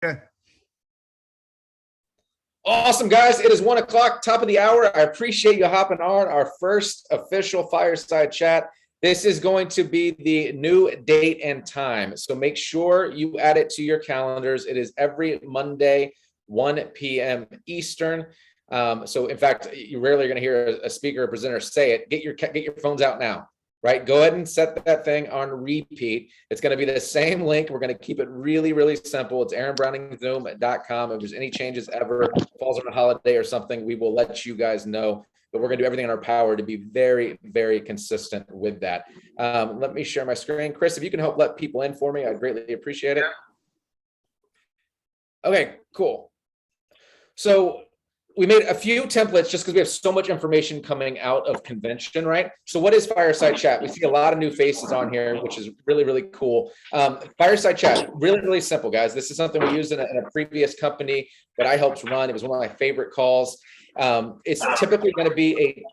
Okay. Awesome, guys. It is 1 o'clock, top of the hour. I appreciate you hopping on our first official Fireside Chat. This is going to be the new date and time. So make sure you add it to your calendars. It is every Monday, 1 p.m. Eastern. So in fact, you rarely are going to hear a speaker or presenter say it. Get your phones out now. Right? Go ahead and set that thing on repeat. It's going to be the same link. We're going to keep it really, really simple. It's aaronbrowningszoom.com. If there's any changes ever, falls on a holiday or something, we will let you guys know. But we're going to do everything in our power to be very, very consistent with that. Let me share my screen. Chris, if you can help let people in for me, I'd greatly appreciate it. Okay, cool. So we made a few templates just because we have so much information coming out of convention, right? So what is Fireside Chat? We see a lot of new faces on here, which is really, really cool. Fireside Chat, really, really simple, guys. This is something we used in a previous company that I helped run. It was one of my favorite calls. It's typically going to be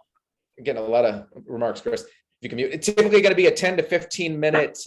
again, a lot of remarks, Chris. You can mute. It's typically going to be a 10 to 15 minute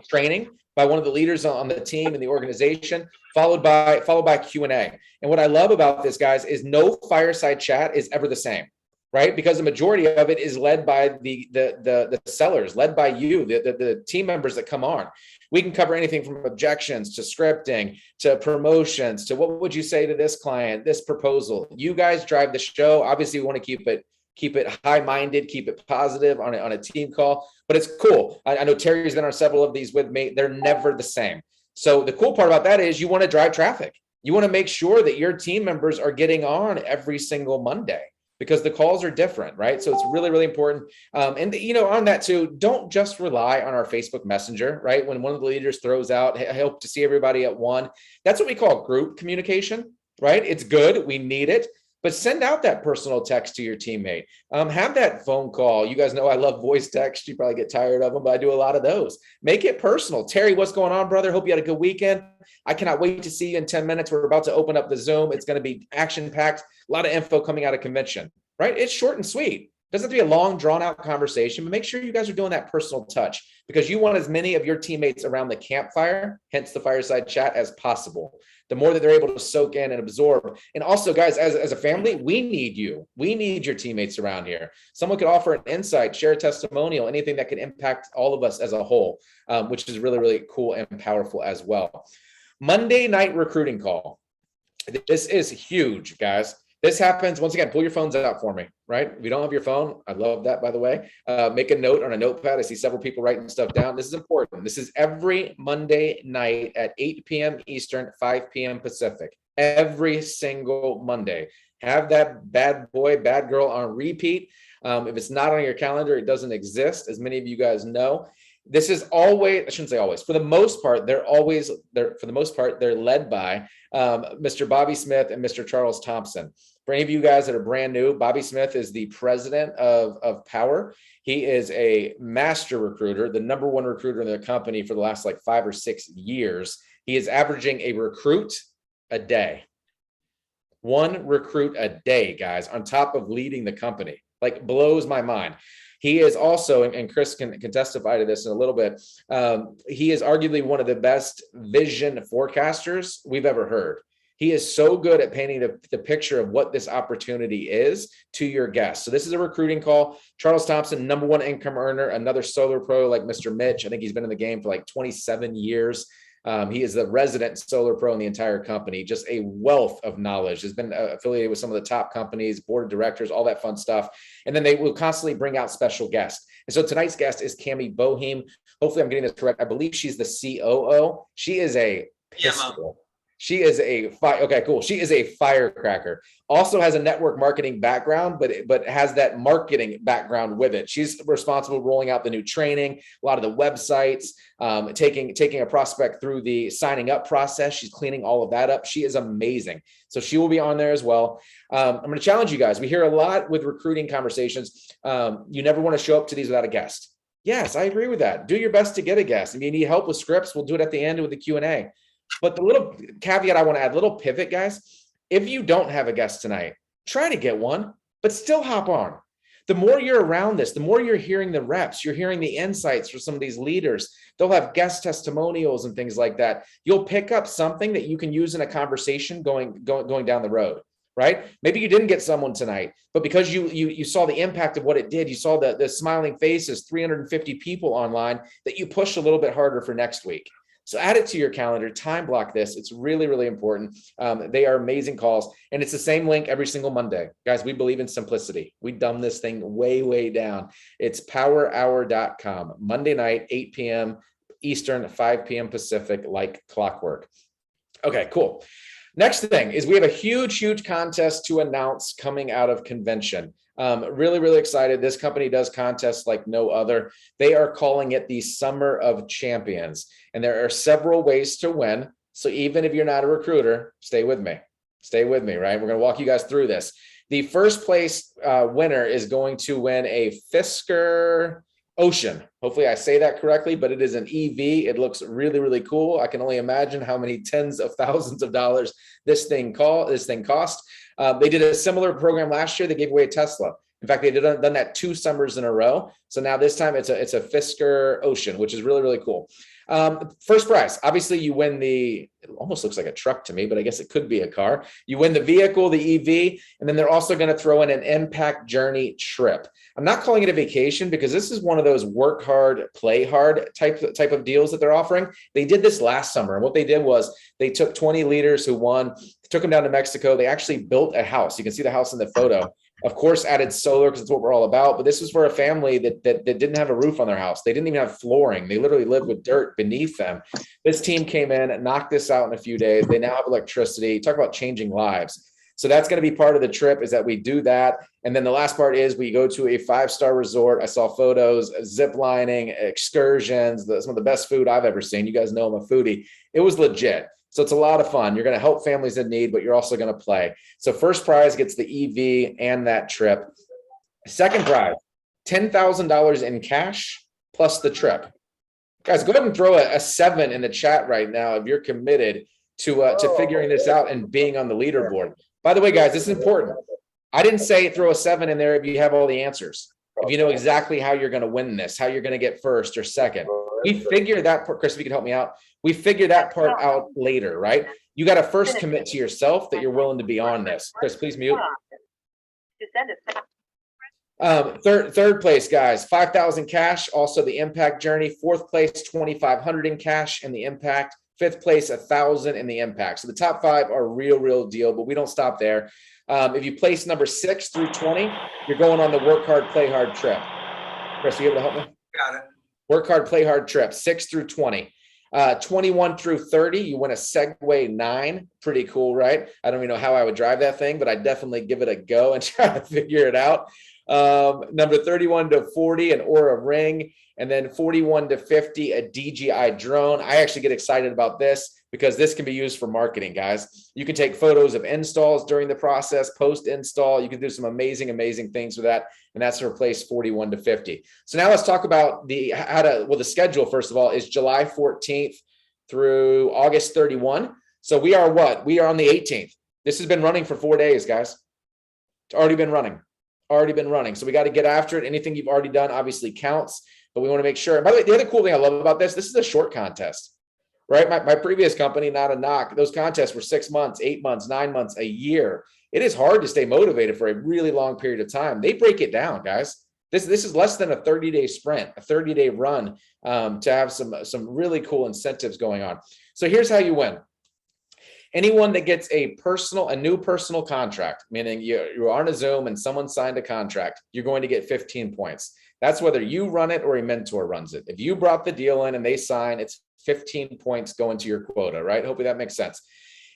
training by one of the leaders on the team and the organization, followed by Q&A. And what I love about this, guys, is no Fireside Chat is ever the same, right? Because the majority of it is led by the sellers, led by you, the team members that come on. We can cover anything from objections to scripting to promotions to what would you say to this client, this proposal. You guys drive the show. Obviously, we want to keep it high-minded, keep it positive on a team call, but it's cool. I know Terry's been on several of these with me. They're never the same. So the cool part about that is you want to drive traffic. You want to make sure that your team members are getting on every single Monday because the calls are different, right? So it's really, really important. And on that too, don't just rely on our Facebook Messenger, right? When one of the leaders throws out, hey, I hope to see everybody at 1. That's what we call group communication, right? It's good. We need it. But send out that personal text to your teammate. Have that phone call. You guys know I love voice text. You probably get tired of them, but I do a lot of those. Make it personal. Terry, what's going on, brother? Hope you had a good weekend. I cannot wait to see you in 10 minutes. We're about to open up the Zoom. It's going to be action-packed. A lot of info coming out of convention, right? It's short and sweet. Doesn't have to be a long, drawn-out conversation, but make sure you guys are doing that personal touch because you want as many of your teammates around the campfire, hence the Fireside Chat, as possible. The more that they're able to soak in and absorb. And also, guys, as a family, we need you. We need your teammates around here. Someone could offer an insight, share a testimonial, anything that could impact all of us as a whole, which is really, really cool and powerful as well. Monday night recruiting call. This is huge, guys. This happens, once again, pull your phones out for me, right? If you don't have your phone, I love that, by the way. Make a note on a notepad. I see several people writing stuff down. This is important. This is every Monday night at 8 p.m. Eastern, 5 p.m. Pacific. Every single Monday. Have that bad boy, bad girl on repeat. If it's not on your calendar, it doesn't exist, as many of you guys know. This is always, I shouldn't say always, for the most part, they're led by Mr. Bobby Smith and Mr. Charles Thompson. For any of you guys that are brand new, Bobby Smith is the president of Powur. He is a master recruiter, the #1 recruiter in the company for the last 5 or 6 years. He is averaging a recruit a day. 1 recruit a day, guys, on top of leading the company. Blows my mind. He is also, and Chris can testify to this in a little bit, he is arguably one of the best vision forecasters we've ever heard. He is so good at painting the picture of what this opportunity is to your guests. So this is a recruiting call. Charles Thompson, #1 income earner, another solar pro like Mr. Mitch. I think he's been in the game for 27 years. He is the resident solar pro in the entire company, just a wealth of knowledge. Has been affiliated with some of the top companies, board of directors, all that fun stuff. And then they will constantly bring out special guests. And so tonight's guest is Cami Boheme. Hopefully I'm getting this correct. I believe she's the COO. She is a pistol. She is okay, cool. She is a firecracker. Also has a network marketing background, but has that marketing background with it. She's responsible for rolling out the new training, a lot of the websites, taking a prospect through the signing up process. She's cleaning all of that up. She is amazing. So she will be on there as well. I'm going to challenge you guys. We hear a lot with recruiting conversations. You never want to show up to these without a guest. Yes, I agree with that. Do your best to get a guest. If you need help with scripts, we'll do it at the end with the Q&A. But the little caveat I want to add, little pivot, guys, if you don't have a guest tonight, try to get one, but still hop on. The more you're around this, the more you're hearing the reps, you're hearing the insights from some of these leaders. They'll have guest testimonials and things like that. You'll pick up something that you can use in a conversation going down the road, right? Maybe you didn't get someone tonight, but because you saw the impact of what it did, you saw the smiling faces, 350 people online, that you push a little bit harder for next week. So add it to your calendar, time block this. It's really, really important. They are amazing calls. And it's the same link every single Monday. Guys, we believe in simplicity. We dumb this thing way, way down. It's powerhour.com, Monday night, 8 p.m. Eastern, 5 p.m. Pacific, like clockwork. Okay, cool. Next thing is we have a huge contest to announce coming out of convention. Really, really excited. This company does contests like no other. They are calling it the Summer of Champions. And there are several ways to win. So even if you're not a recruiter, stay with me. Stay with me, right? We're going to walk you guys through this. The first place winner is going to win a Fisker Ocean. Hopefully I say that correctly, but it is an EV. It looks really, really cool. I can only imagine how many tens of thousands of dollars this thing cost. They did a similar program last year. They gave away a Tesla. In fact, they done that 2 summers in a row. So now this time it's a Fisker Ocean, which is really, really cool. First prize, obviously you win it almost looks like a truck to me, but I guess it could be a car. You win the vehicle, the EV, and then they're also going to throw in an impact journey trip. I'm not calling it a vacation because this is one of those work hard, play hard type of deals that they're offering. They did this last summer. And what they did was they took 20 leaders who won, took them down to Mexico. They actually built a house. You can see the house in the photo. Of course, added solar because that's what we're all about. But this was for a family that didn't have a roof on their house. They didn't even have flooring. They literally lived with dirt beneath them. This team came in and knocked this out in a few days. They now have electricity. Talk about changing lives. So that's going to be part of the trip, is that we do that. And then the last part is we go to a 5-star resort. I saw photos, zip lining, excursions, some of the best food I've ever seen. You guys know I'm a foodie. It was legit. So it's a lot of fun. You're going to help families in need, but you're also going to play. So first prize gets the EV and that trip. Second prize, $10,000 in cash plus the trip. Guys, go ahead and throw a 7 in the chat right now if you're committed to figuring this out and being on the leaderboard. By the way, guys, this is important. I didn't say throw a 7 in there if you have all the answers. If you know exactly how you're going to win this, how you're going to get first or second. We figure that part, Chris, if you could help me out. We figure that part out later, right? You got to first commit to yourself that you're willing to be on this. Chris, please mute. Third place, guys, 5,000 cash. Also the impact journey. Fourth place, 2,500 in cash and the impact. Fifth place, 1,000 in the impact. So the top 5 are real deal, but we don't stop there. If you place number 6 through 20, you're going on the work hard, play hard trip. Chris, are you able to help me? Got it. Work hard, play hard trip, 6 through 20. 21 through 30, you win a Segway 9. Pretty cool, right? I don't even know how I would drive that thing, but I'd definitely give it a go and try to figure it out. Number 31 to 40, an Aura Ring. And then 41 to 50, a DJI drone. I actually get excited about this because this can be used for marketing, guys. You can take photos of installs during the process, post-install. You can do some amazing things with that. And that's to replace 41 to 50. So now let's talk about the schedule, first of all, is July 14th through August 31. So we are what? We are on the 18th. This has been running for 4 days, guys. It's already been running. So we got to get after it. Anything you've already done obviously counts. But we want to make sure. And by the way, the other cool thing I love about this is a short contest, right? My previous company, Not a Knock, those contests were 6 months, 8 months, 9 months, a year. It is hard to stay motivated for a really long period of time. They break it down, guys. This is less than a 30-day sprint, a 30-day run to have some really cool incentives going on. So here's how you win. Anyone that gets a new personal contract, meaning you're on a Zoom and someone signed a contract, you're going to get 15 points. That's whether you run it or a mentor runs it. If you brought the deal in and they sign, it's 15 points going to your quota, right? Hopefully that makes sense.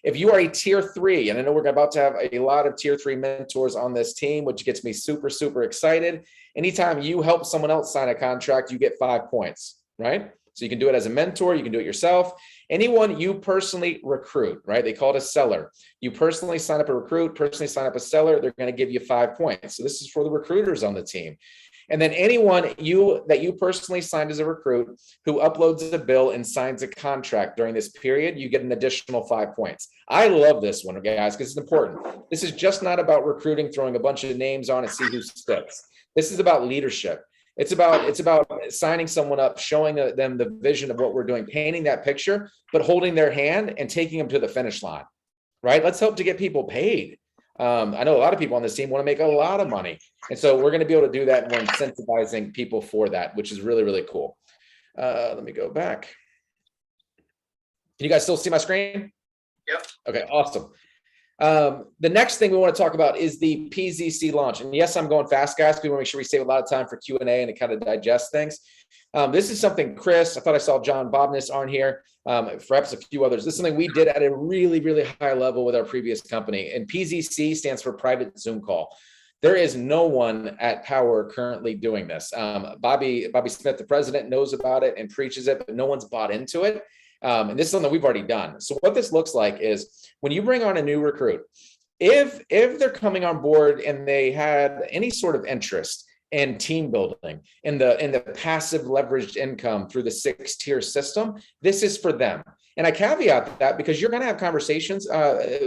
If you are a tier 3, and I know we're about to have a lot of tier 3 mentors on this team, which gets me super excited. Anytime you help someone else sign a contract, you get 5 points, right? So you can do it as a mentor, you can do it yourself. Anyone you personally recruit, right? They call it a seller. You personally sign up a recruit, personally sign up a seller, they're going to give you 5 points. So this is for the recruiters on the team. And then anyone that you personally signed as a recruit who uploads a bill and signs a contract during this period, you get an additional 5 points. I love this one, guys, because it's important. This is just not about recruiting, throwing a bunch of names on and see who sticks. This is about leadership. It's about signing someone up, showing them the vision of what we're doing, painting that picture, but holding their hand and taking them to the finish line, right? Let's help to get people paid. I know a lot of people on this team want to make a lot of money. And so we're going to be able to do that. And we're incentivizing people for that, which is really, really cool. Let me go back. Can you guys still see my screen? Yep. Okay, awesome. The next thing we want to talk about is the Pzc launch. And yes, I'm going fast, guys. We want to make sure we save a lot of time for Q&A and to kind of digest things. This is something, Chris, I thought I saw John Bobness on here, perhaps a few others. This is something we did at a really, really high level with our previous company. And Pzc stands for private Zoom call. There is no one at Powur currently doing this. Bobby Smith, the president, knows about it and preaches it, but no one's bought into it. And this is something we've already done. So what this looks like is when you bring on a new recruit, if they're coming on board and they had any sort of interest in team building, in the passive leveraged income through the 6-tier system, this is for them. And I caveat that because you're going to have conversations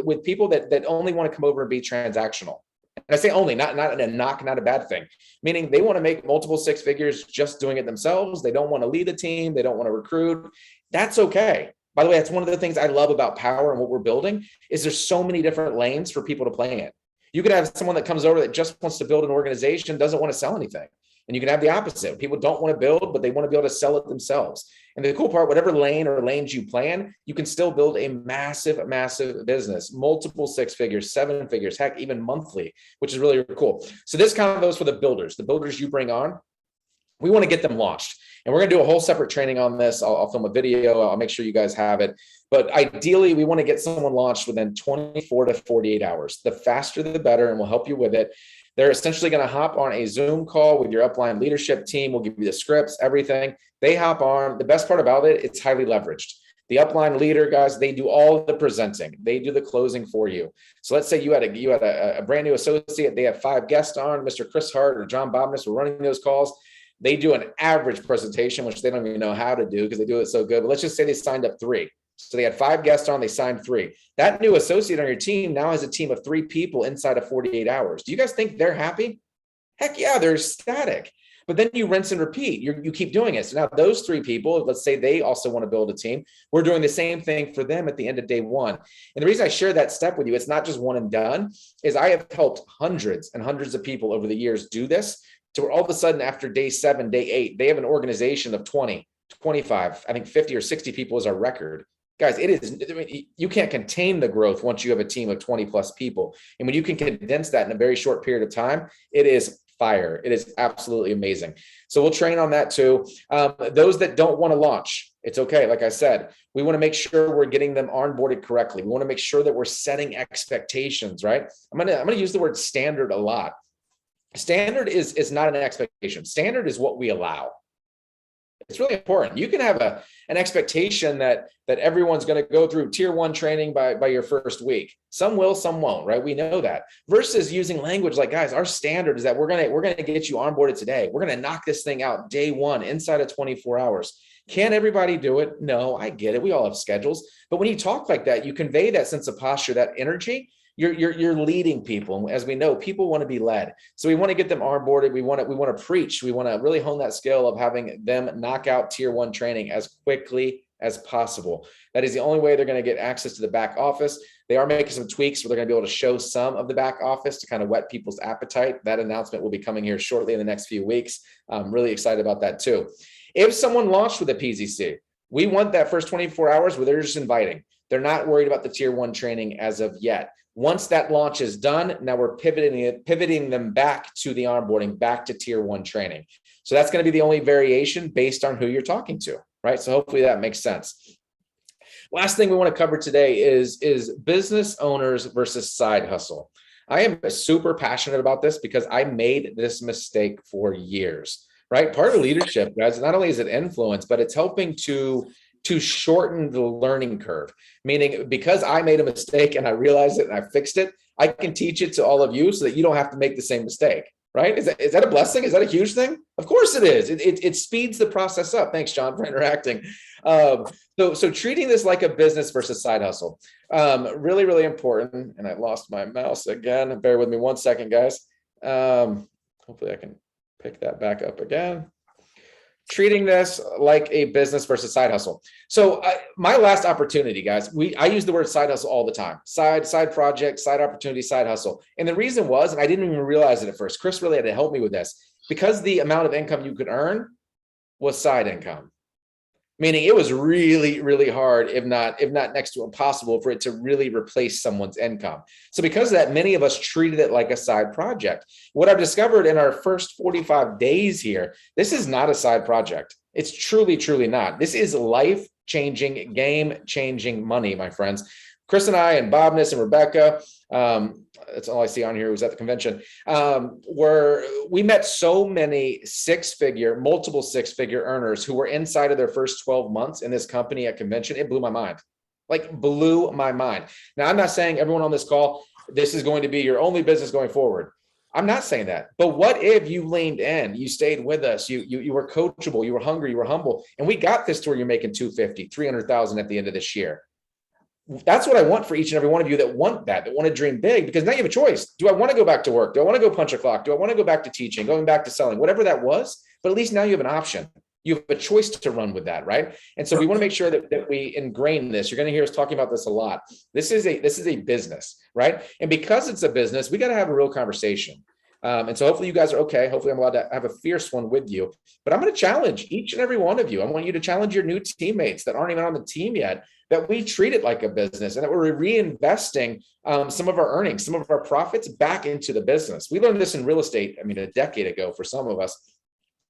with people that only want to come over and be transactional. And I say only, not a knock, not a bad thing, meaning they want to make multiple 6 figures just doing it themselves. They don't want to lead a team. They don't want to recruit. That's okay. By the way, that's one of the things I love about Powur and what we're building is there's so many different lanes for people to play in. You could have someone that comes over that just wants to build an organization, doesn't want to sell anything. And you can have the opposite. People don't want to build, but they want to be able to sell it themselves. And the cool part, whatever lane or lanes you play in, you can still build a massive, massive business, multiple 6 figures, 7 figures, heck, even monthly, which is really, really cool. So this kind of goes for the builders you bring on. We want to get them launched. And we're going to do a whole separate training on this. I'll film a video. I'll make sure you guys have it. But ideally, we want to get someone launched within 24 to 48 hours. The faster, the better, and we'll help you with it. They're essentially going to hop on a Zoom call with your upline leadership team. We'll give you the scripts, everything. They hop on. The best part about it, it's highly leveraged. The upline leader, guys, they do all the presenting. They do the closing for you. So let's say you had a brand new associate. They have 5 guests on. Mr. Chris Hart or John Bobness were running those calls. They do an average presentation, which they don't even know how to do because they do it so good. But let's just say they signed up 3. So they had 5 guests on, they signed 3. That new associate on your team now has a team of 3 people inside of 48 hours. Do you guys think they're happy? Heck yeah, they're ecstatic. But then you rinse and repeat. You keep doing it. So now those 3 people, let's say they also want to build a team. We're doing the same thing for them at the end of day 1. And the reason I share that step with you, it's not just one and done, is I have helped hundreds and hundreds of people over the years do this. So all of a sudden after day 7, day 8, they have an organization of 20, 25, I think 50 or 60 people is our record. Guys, it is, I mean, you can't contain the growth once you have a team of 20 plus people. And when you can condense that in a very short period of time, it is fire. It is absolutely amazing. So we'll train on that too. Those that don't want to launch, it's okay. Like I said, we want to make sure we're getting them onboarded correctly. We want to make sure that we're setting expectations, right? I'm gonna use the word standard a lot. Standard is not an expectation. Standard is what we allow. It's really important. You can have an expectation that everyone's going to go through tier 1 training by your first week. Some will, some won't, right? We know that. Versus using language like, guys, our standard is that we're going to get you onboarded today. We're going to knock this thing out day 1 inside of 24 hours. Can everybody do it? No, I get it. We all have schedules. But when you talk like that, you convey that sense of posture, that energy. You're leading people. As we know, people want to be led. So we want to get them onboarded. We want to preach. We want to really hone that skill of having them knock out tier 1 training as quickly as possible. That is the only way they're going to get access to the back office. They are making some tweaks where they're going to be able to show some of the back office to kind of whet people's appetite. That announcement will be coming here shortly in the next few weeks. I'm really excited about that too. If someone launched with a Pzc, we want that first 24 hours where they're just inviting. They're not worried about the tier 1 training as of yet. Once that launch is done, now we're pivoting them back to the onboarding, back to tier 1 training. So that's going to be the only variation based on who you're talking to, right? So hopefully that makes sense. Last thing we want to cover today is business owners versus side hustle. I am super passionate about this because I made this mistake for years, right? Part of leadership, guys, not only is it influence, but it's helping to shorten the learning curve, meaning because I made a mistake and I realized it and I fixed it, I can teach it to all of you so that you don't have to make the same mistake, right? Is that a blessing? Is that a huge thing? Of course it is. It speeds the process up. Thanks, John, for interacting. So treating this like a business versus side hustle, really, really important. And I lost my mouse again. Bear with me 1 second, guys. Hopefully I can pick that back up again. Treating this like a business versus side hustle. So my last opportunity, guys, I use the word side hustle all the time. Side project, side opportunity, side hustle. And the reason was, and I didn't even realize it at first, Chris really had to help me with this, because the amount of income you could earn was side income. Meaning it was really, really hard, if not next to impossible, for it to really replace someone's income. So because of that, many of us treated it like a side project. What I've discovered in our first 45 days here, this is not a side project. It's truly, truly not. This is life-changing, game-changing money, my friends. Chris and I and Bobness and Rebecca, that's all I see on here, who was at the convention, we met so many multiple six-figure earners who were inside of their first 12 months in this company at convention. It blew my mind, blew my mind. Now, I'm not saying everyone on this call, this is going to be your only business going forward. I'm not saying that. But what if you leaned in, you stayed with us, you were coachable, you were hungry, you were humble, and we got this to where you're making 250, 300,000 at the end of this year. That's what I want for each and every one of you that want to dream big, because now you have a choice. Do I want to go back to work? Do I want to go punch a clock? Do I want to go back to teaching, going back to selling, whatever that was? But at least now you have an option. You have a choice to run with that, right? And so we want to make sure that we ingrain this. You're going to hear us talking about this a lot. This is a business, right? And because it's a business, we got to have a real conversation. And so hopefully you guys are okay. Hopefully I'm allowed to have a fierce one with you. But I'm going to challenge each and every one of you. I want you to challenge your new teammates that aren't even on the team yet, that we treat it like a business and that we're reinvesting some of our earnings, some of our profits back into the business. We learned this in real estate, a decade ago for some of us,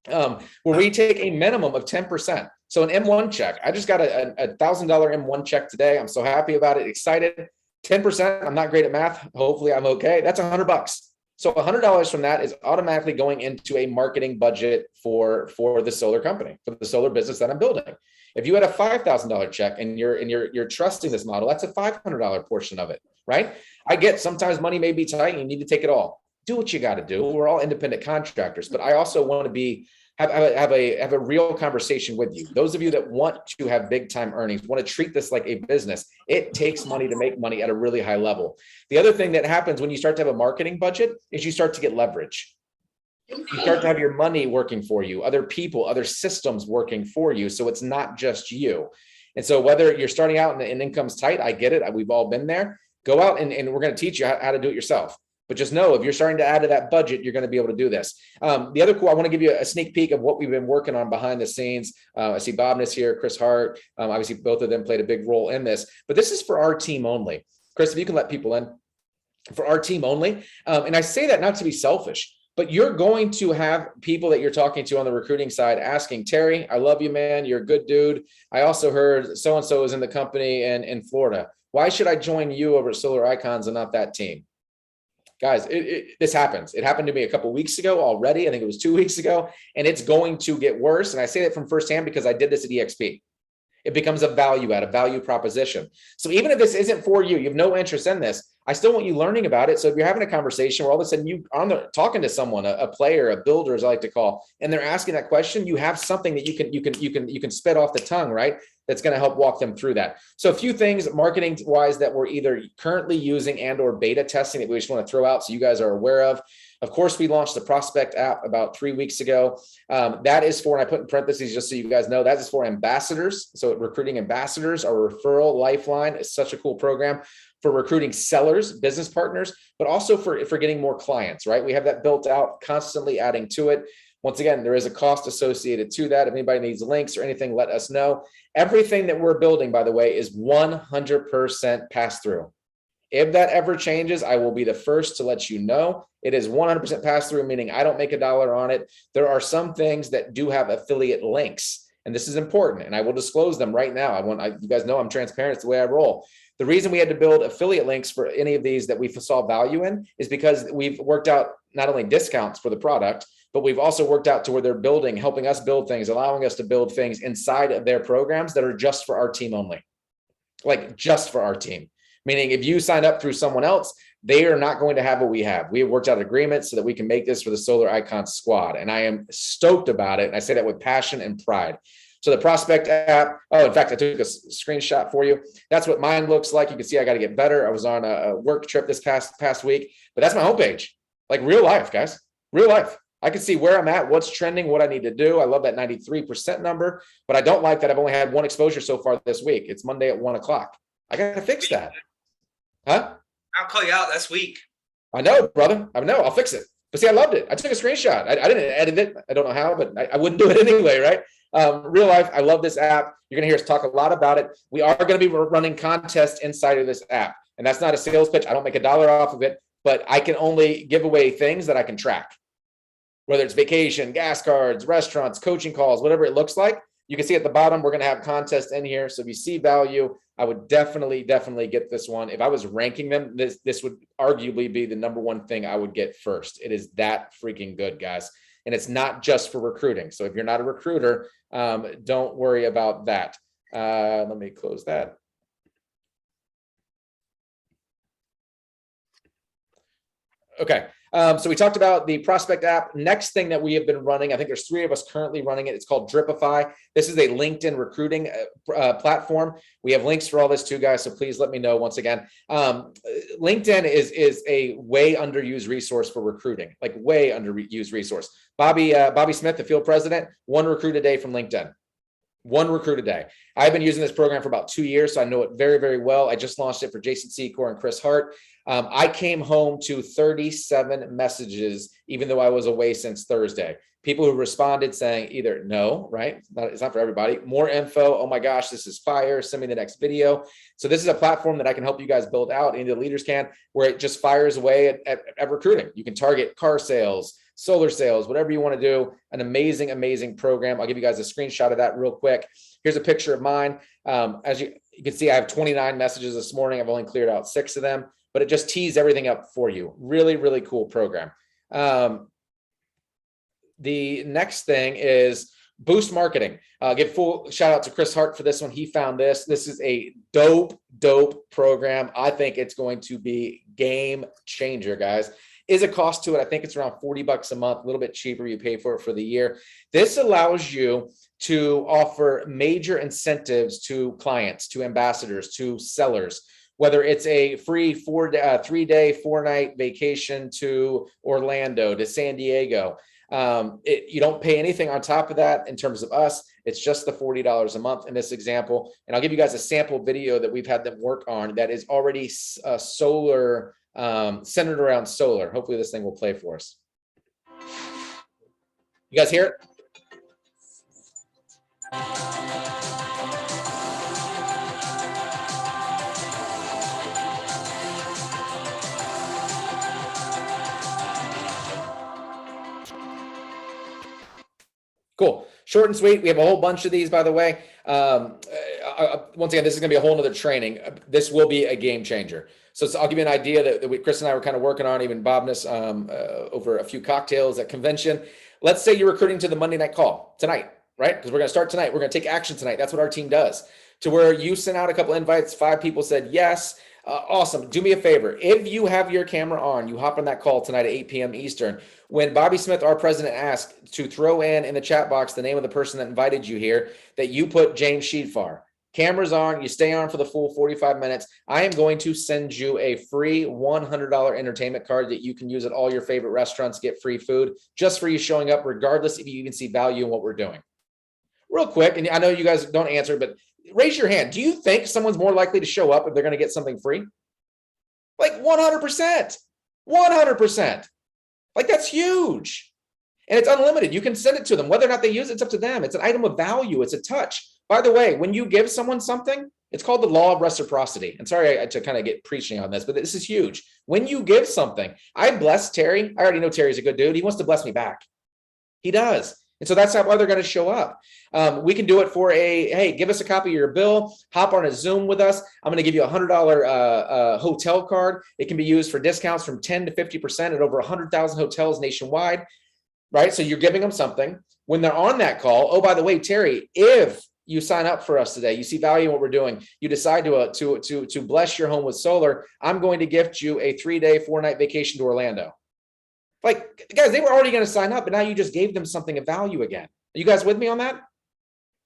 where we take a minimum of 10%. So an M1 check, I just got a $1,000 M1 check today. I'm so happy about it, excited. 10%, I'm not great at math. Hopefully I'm okay. That's $100. So $100 from that is automatically going into a marketing budget for the solar company, for the solar business that I'm building. If you had a $5,000 check and you're trusting this model, that's a $500 portion of it, right? I get sometimes money may be tight and you need to take it all. Do what you got to do. We're all independent contractors, but I also want to have a real conversation with you. Those of you that want to have big time earnings, want to treat this like a business. It takes money to make money at a really high level. The other thing that happens when you start to have a marketing budget is you start to get leverage. You start to have your money working for you, other people, other systems working for you. So it's not just you. And so whether you're starting out and income's tight, I get it. We've all been there. Go out and we're going to teach you how to do it yourself. But just know, if you're starting to add to that budget, you're going to be able to do this. The other cool, I want to give you a sneak peek of what we've been working on behind the scenes. I see Bobness here, Chris Hart. Obviously, both of them played a big role in this. But this is for our team only. Chris, if you can let people in. For our team only. And I say that not to be selfish, but you're going to have people that you're talking to on the recruiting side asking, Terry, I love you, man. You're a good dude. I also heard so-and-so is in the company in Florida. Why should I join you over at Solar Icons and not that team? Guys, this happens. It happened to me a couple of weeks ago already. I think it was 2 weeks ago, and it's going to get worse. And I say that from firsthand because I did this at EXP. It becomes a value add, a value proposition. So even if this isn't for you, you have no interest in this, I still want you learning about it. So if you're having a conversation where all of a sudden you are talking to someone, a player, a builder, as I like to call, and they're asking that question, you have something that you can spit off the tongue, right? That's going to help walk them through that. So a few things marketing wise that we're either currently using and or beta testing that we just want to throw out so you guys are aware of. Of course, we launched the Prospect app about 3 weeks ago. That is for, and I put in parentheses just so you guys know, that is for ambassadors. So recruiting ambassadors, our referral lifeline is such a cool program for recruiting sellers, business partners, but also for getting more clients, right? We have that built out, constantly adding to it. Once again, there is a cost associated to that. If anybody needs links or anything, let us know. Everything that we're building, by the way, is 100% pass through. If that ever changes, I will be the first to let you know. It is 100% pass through, meaning I don't make $1 on it. There are some things that do have affiliate links, and this is important, and I will disclose them right now. You guys know I'm transparent. It's the way I roll. The reason we had to build affiliate links for any of these that we saw value in is because we've worked out not only discounts for the product, but we've also worked out to where they're helping us build things, allowing us to build things inside of their programs that are just for our team only, like just for our team. Meaning if you sign up through someone else, they are not going to have what we have. We have worked out agreements so that we can make this for the Solar Icons squad. And I am stoked about it. And I say that with passion and pride. So the Prospect app, in fact, I took a screenshot for you. That's what mine looks like. You can see I got to get better. I was on a work trip this past week, but that's my homepage, like real life, guys, real life. I can see where I'm at, what's trending, what I need to do. I love that 93% number, but I don't like that I've only had one exposure so far this week. It's Monday at 1 o'clock. I got to fix that. Huh? I'll call you out. That's weak. I know, brother. I know. I'll fix it. But see, I loved it. I took a screenshot. I didn't edit it. I don't know how, but I wouldn't do it anyway, right? Real life, I love this app. You're going to hear us talk a lot about it. We are going to be running contests inside of this app. And that's not a sales pitch. I don't make $1 off of it, but I can only give away things that I can track. Whether it's vacation, gas cards, restaurants, coaching calls, whatever it looks like. You can see at the bottom, we're going to have contests in here. So if you see value, I would definitely get this one. If I was ranking them, this would arguably be the #1 thing I would get first. It is that freaking good, guys. And it's not just for recruiting. So if you're not a recruiter, don't worry about that. Let me close that. Okay. So we talked about the prospect app. Next thing that we have been running, I think there's 3 of us currently running it. It's called Dripify. This is a LinkedIn recruiting platform. We have links for all this too, guys. So please let me know once again. LinkedIn is a way underused resource for recruiting, like way underused resource. Bobby Smith, the field president, 1 recruit a day from LinkedIn. 1 recruit a day. I've been using this program for about 2 years, so I know it very, very well. I just launched it for Jason Secor and Chris Hart. I came home to 37 messages, even though I was away since Thursday. People who responded saying either no, right? It's not for everybody. More info. Oh my gosh, this is fire. Send me the next video. So this is a platform that I can help you guys build out, and the leaders can, where it just fires away at recruiting. You can target car sales, solar sales, whatever you want to do. An amazing, amazing program. I'll give you guys a screenshot of that real quick. Here's a picture of mine. As you can see, I have 29 messages this morning. I've only cleared out 6 of them, but it just tees everything up for you. Really, really cool program. The next thing is boost marketing. Give full shout out to Chris Hart for this one. He found this. This is a dope program. I think it's going to be game changer, guys. Is a cost to it. I think it's around $40 a month, a little bit cheaper. You pay for it for the year. This allows you to offer major incentives to clients, to ambassadors, to sellers, whether it's a free 3-day, 4-night vacation to Orlando, to San Diego. You don't pay anything on top of that in terms of us. It's just the $40 a month in this example. And I'll give you guys a sample video that we've had them work on that is already solar, centered around solar. Hopefully this thing will play for us. You guys hear it? Cool. Short and sweet. We have a whole bunch of these, by the way. Once again, this is going to be a whole nother training. This will be a game changer. So I'll give you an idea that Chris and I were kind of working on, even Bobness, over a few cocktails at convention. Let's say you're recruiting to the Monday night call tonight, right? Because we're going to start tonight. We're going to take action tonight. That's what our team does. To where you sent out a couple invites, 5 people said yes. Awesome. Do me a favor. If you have your camera on, you hop on that call tonight at 8 p.m. Eastern. When Bobby Smith, our president, asked to throw in the chat box the name of the person that invited you here, that you put James Sheedfar. Cameras on, you stay on for the full 45 minutes. I am going to send you a free $100 entertainment card that you can use at all your favorite restaurants, get free food, just for you showing up, regardless if you even see value in what we're doing. Real quick, and I know you guys don't answer, but raise your hand. Do you think someone's more likely to show up if they're going to get something free? Like 100%. 100%. Like that's huge. And it's unlimited. You can send it to them. Whether or not they use it, it's up to them. It's an item of value. It's a touch. By the way, when you give someone something, it's called the law of reciprocity. And sorry to kind of get preaching on this, but this is huge. When you give something, I bless Terry. I already know Terry's a good dude. He wants to bless me back. He does. And so that's why they're going to show up. We can do it for hey, give us a copy of your bill, hop on a Zoom with us. I'm going to give you a $100 hotel card. It can be used for discounts from 10 to 50% at over 100,000 hotels nationwide, right? So you're giving them something. When they're on that call, oh, by the way, Terry, if you sign up for us today, you see value in what we're doing, you decide to bless your home with solar, I'm going to gift you a 3-day, 4-night vacation to Orlando. Like, guys, they were already going to sign up, but now you just gave them something of value again. Are you guys with me on that?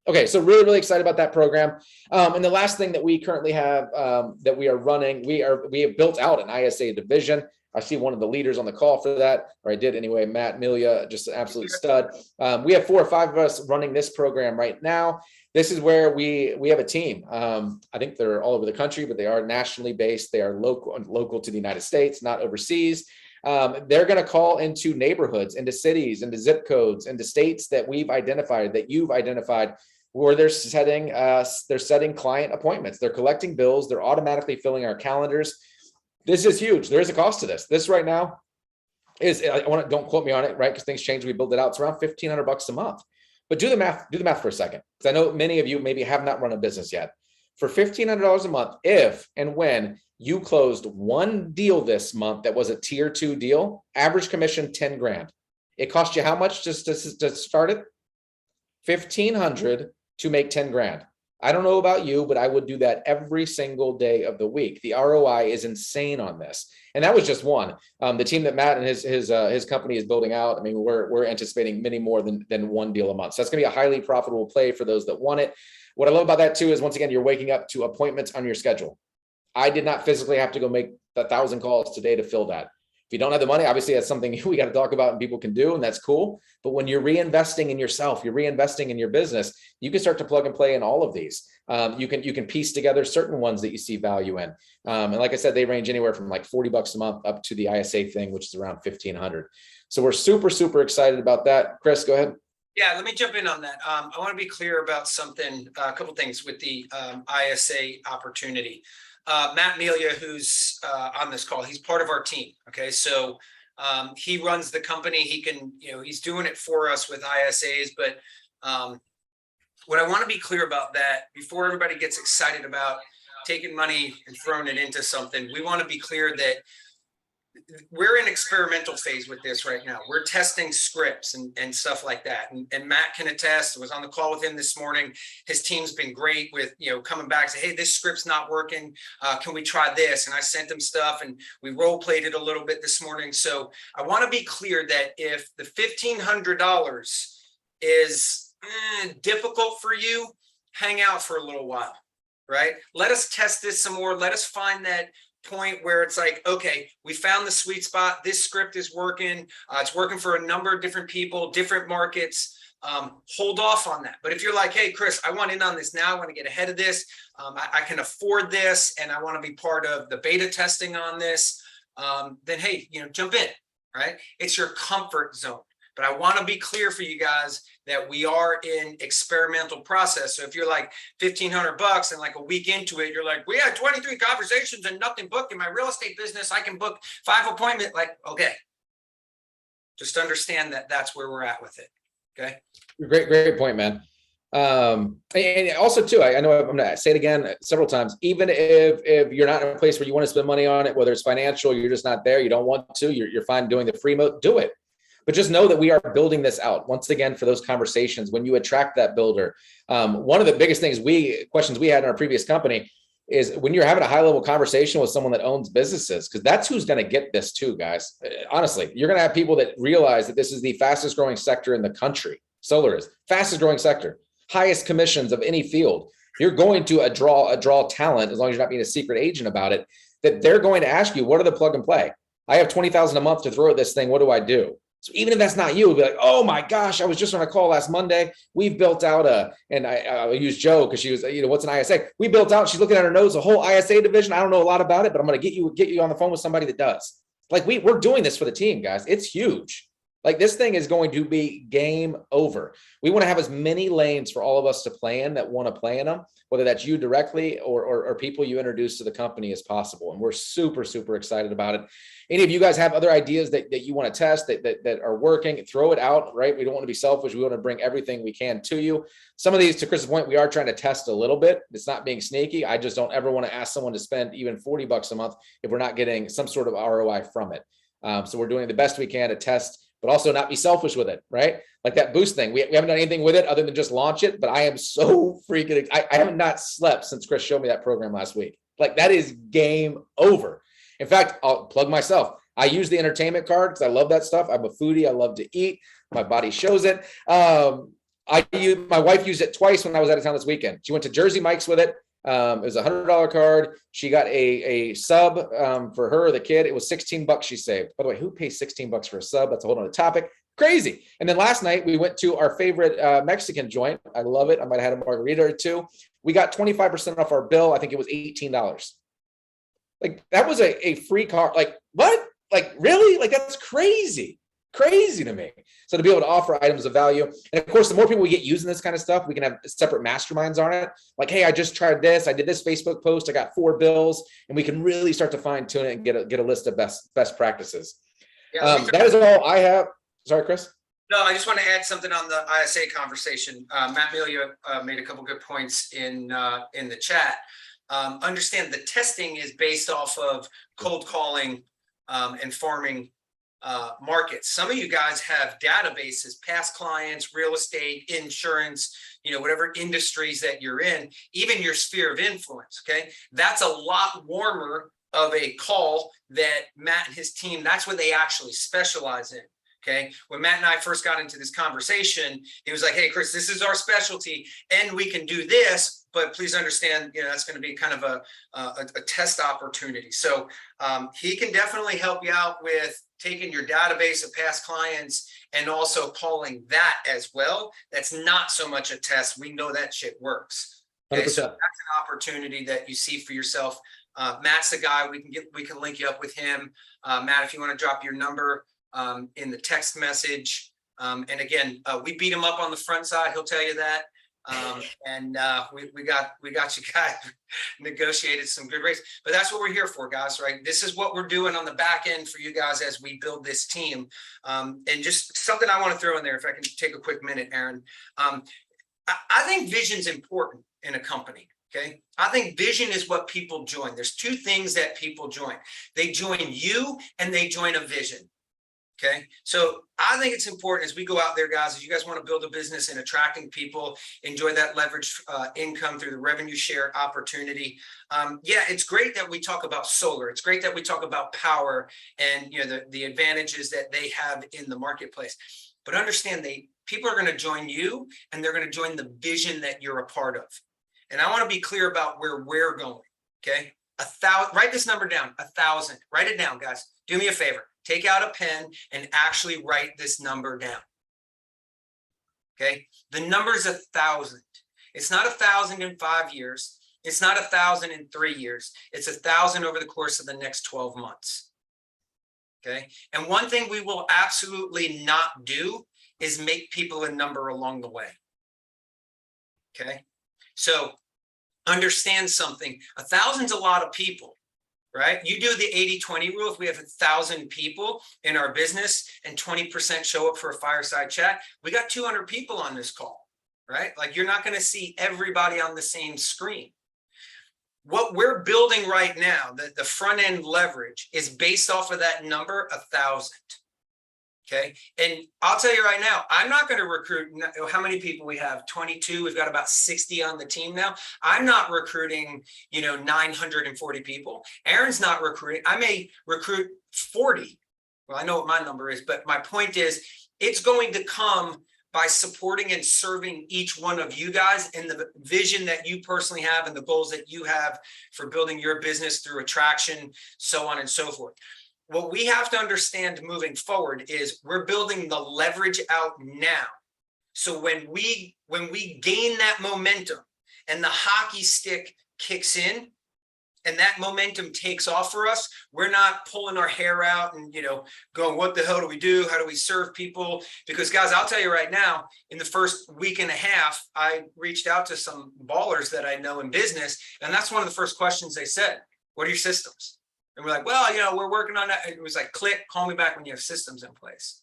Okay, so really, really excited about that program. And the last thing that we currently have that we are running, we have built out an ISA division. I see one of the leaders on the call for that, or I did anyway, Matt Milia, just an absolute stud. We have 4 or 5 of us running this program right now. This is where we have a team. I think they're all over the country, but they are nationally based. They are local to the United States, not overseas. They're going to call into neighborhoods, into cities, into zip codes, into states that we've identified, that you've identified, where they're setting client appointments. They're collecting bills. They're automatically filling our calendars. This is huge. There is a cost to this. This right now is, don't quote me on it, right? Because things change. We build it out. It's around $1,500 a month. But do the math for a second. Because I know many of you maybe have not run a business yet. For $1,500 a month, if and when you closed one deal this month that was a tier 2 deal, average commission 10 grand. It cost you how much just to start it? 1,500 to make 10 grand. I don't know about you, but I would do that every single day of the week. The ROI is insane on this. And that was just one. The team that Matt and his company is building out, I mean, we're anticipating many more than one deal a month. So that's going to be a highly profitable play for those that want it. What I love about that too is, once again, you're waking up to appointments on your schedule. I did not physically have to go make 1,000 calls today to fill that. If you don't have the money, obviously that's something we got to talk about and people can do, and that's cool. But when you're reinvesting in yourself, you're reinvesting in your business, you can start to plug and play in all of these. You can piece together certain ones that you see value in. And like I said, they range anywhere from like $40 a month up to the ISA thing, which is around 1,500. So we're super, super excited about that. Chris, go ahead. Yeah, let me jump in on that. I want to be clear about something, a couple things with the ISA opportunity. Matt Melia, who's on this call, he's part of our team. Okay, so he runs the company. He can, he's doing it for us with ISAs. But what I want to be clear about that, before everybody gets excited about taking money and throwing it into something, we want to be clear that we're in experimental phase with this right now. We're testing scripts and stuff like that. And Matt can attest. I was on the call with him this morning. His team's been great with, coming back, say, hey, this script's not working. Can we try this? And I sent him stuff and we role played it a little bit this morning. So I want to be clear that if the $1,500 is difficult for you, hang out for a little while, right? Let us test this some more. Let us find that point where it's like, okay, we found the sweet spot. This script is working. It's working for a number of different people, different markets. Hold off on that. But if you're like, hey, Chris, I want in on this now. I want to get ahead of this. I can afford this, and I want to be part of the beta testing on this. Then, hey, jump in, right? It's your comfort zone. But I want to be clear for you guys that we are in experimental process. So if you're like $1,500 and like a week into it, you're like, we had 23 conversations and nothing booked in my real estate business. I can book 5 appointments. Like, okay, just understand that that's where we're at with it. Okay. Great point, man. And also too, I know I'm going to say it again several times, even if you're not in a place where you want to spend money on it, whether it's financial, you're just not there, you don't want to, you're fine doing the free mode, do it. But just know that we are building this out. Once again, for those conversations, when you attract that builder, one of the biggest questions we had in our previous company is when you're having a high level conversation with someone that owns businesses, because that's who's going to get this too, guys. Honestly, you're going to have people that realize that this is the fastest growing sector in the country. Solar is fastest growing sector, highest commissions of any field. You're going to draw talent, as long as you're not being a secret agent about it, that they're going to ask you, what are the plug and play? I have $20,000 a month to throw at this thing. What do I do? So even if that's not you, it'll be like, oh my gosh, I was just on a call last Monday. We've built out and I use Joe because she was, what's an ISA? We built out, she's looking at her nose, a whole ISA division. I don't know a lot about it, but I'm going to get you on the phone with somebody that does. Like we're doing this for the team, guys. It's huge. Like this thing is going to be game over. We want to have as many lanes for all of us to play in that want to play in them, whether that's you directly or people you introduce to the company as possible. And we're super, super excited about it. Any of you guys have other ideas that you want to test that are working, throw it out, right? We don't want to be selfish. We want to bring everything we can to you. Some of these, to Chris's point, we are trying to test a little bit. It's not being sneaky. I just don't ever want to ask someone to spend even $40 a month if we're not getting some sort of ROI from it. So we're doing the best we can to test, but also not be selfish with it, right? Like that boost thing. We haven't done anything with it other than just launch it, but I am so freaking, I haven't not slept since Chris showed me that program last week. Like that is game over. In fact, I'll plug myself. I use the entertainment card because I love that stuff. I'm a foodie. I love to eat. My body shows it. My wife used it twice when I was out of town this weekend. She went to Jersey Mike's with it. It was $100 card. She got a sub for her, the kid. It was $16 she saved. By the way, who pays $16 for a sub? That's a whole other topic. Crazy. And then last night we went to our favorite Mexican joint. I love it. I might have had a margarita or two. We got 25% off our bill. I think it was $18. Like that was a free car. Like what? Like really? Like that's crazy. Crazy to me. So to be able to offer items of value. And of course, the more people we get using this kind of stuff, we can have separate masterminds on it. Like, hey, I just tried this. I did this Facebook post. I got 4 bills, and we can really start to fine tune it and get a list of best practices. Yeah, That is all I have. Sorry, Chris. No, I just want to add something on the ISA conversation. Matt Melia made a couple good points in the chat. Understand the testing is based off of cold calling and farming markets. Some of you guys have databases, past clients, real estate, insurance, whatever industries that you're in, even your sphere of influence. Okay, that's a lot warmer of a call that Matt and his team, that's what they actually specialize in. Okay, when Matt and I first got into this conversation, he was like, hey, Chris, this is our specialty and we can do this, but please understand, that's going to be kind of a test opportunity. So he can definitely help you out with taking your database of past clients and also calling that as well. That's not so much a test. We know that shit works. Okay, so that's an opportunity that you see for yourself. Matt's the guy. We can link you up with him. Matt, if you want to drop your number in the text message. And again, we beat him up on the front side. He'll tell you that. And we got you guys negotiated some good rates, but that's what we're here for, guys, right? This is what we're doing on the back end for you guys as we build this team. And just something I want to throw in there, if I can take a quick minute, Aaron. I think vision's important in a company. Okay. I think vision is what people join. There's 2 things that people join. They join you and they join a vision. Okay, so I think it's important as we go out there, guys, as you guys want to build a business and attracting people, enjoy that leverage income through the revenue share opportunity. Yeah, it's great that we talk about solar. It's great that we talk about power and the advantages that they have in the marketplace. But understand people are going to join you and they're going to join the vision that you're a part of. And I want to be clear about where we're going. Okay, 1,000. Write this number down. 1,000. Write it down, guys. Do me a favor. Take out a pen and actually write this number down. Okay, the number is 1,000. It's not 1,000 in 5 years. It's not 1,000 in 3 years. It's 1,000 over the course of the next 12 months. Okay, and one thing we will absolutely not do is make people a number along the way. Okay, so understand something. 1,000's a lot of people. Right? You do the 80-20 rule. If we have 1,000 people in our business and 20% show up for a fireside chat, we got 200 people on this call, right? Like you're not going to see everybody on the same screen. What we're building right now, the front end leverage is based off of that number, 1,000. Okay. And I'll tell you right now, I'm not going to recruit. How many people we have? 22. We've got about 60 on the team now. I'm not recruiting, 940 people. Aaron's not recruiting. I may recruit 40. Well, I know what my number is, but my point is it's going to come by supporting and serving each one of you guys and the vision that you personally have and the goals that you have for building your business through attraction, so on and so forth. What we have to understand moving forward is we're building the leverage out now. So when we gain that momentum and the hockey stick kicks in and that momentum takes off for us, we're not pulling our hair out and, going, what the hell do we do? How do we serve people? Because guys, I'll tell you right now, in the first week and a half, I reached out to some ballers that I know in business. And that's one of the first questions they said, what are your systems? And we're like, well, we're working on that. It was like, click, call me back when you have systems in place.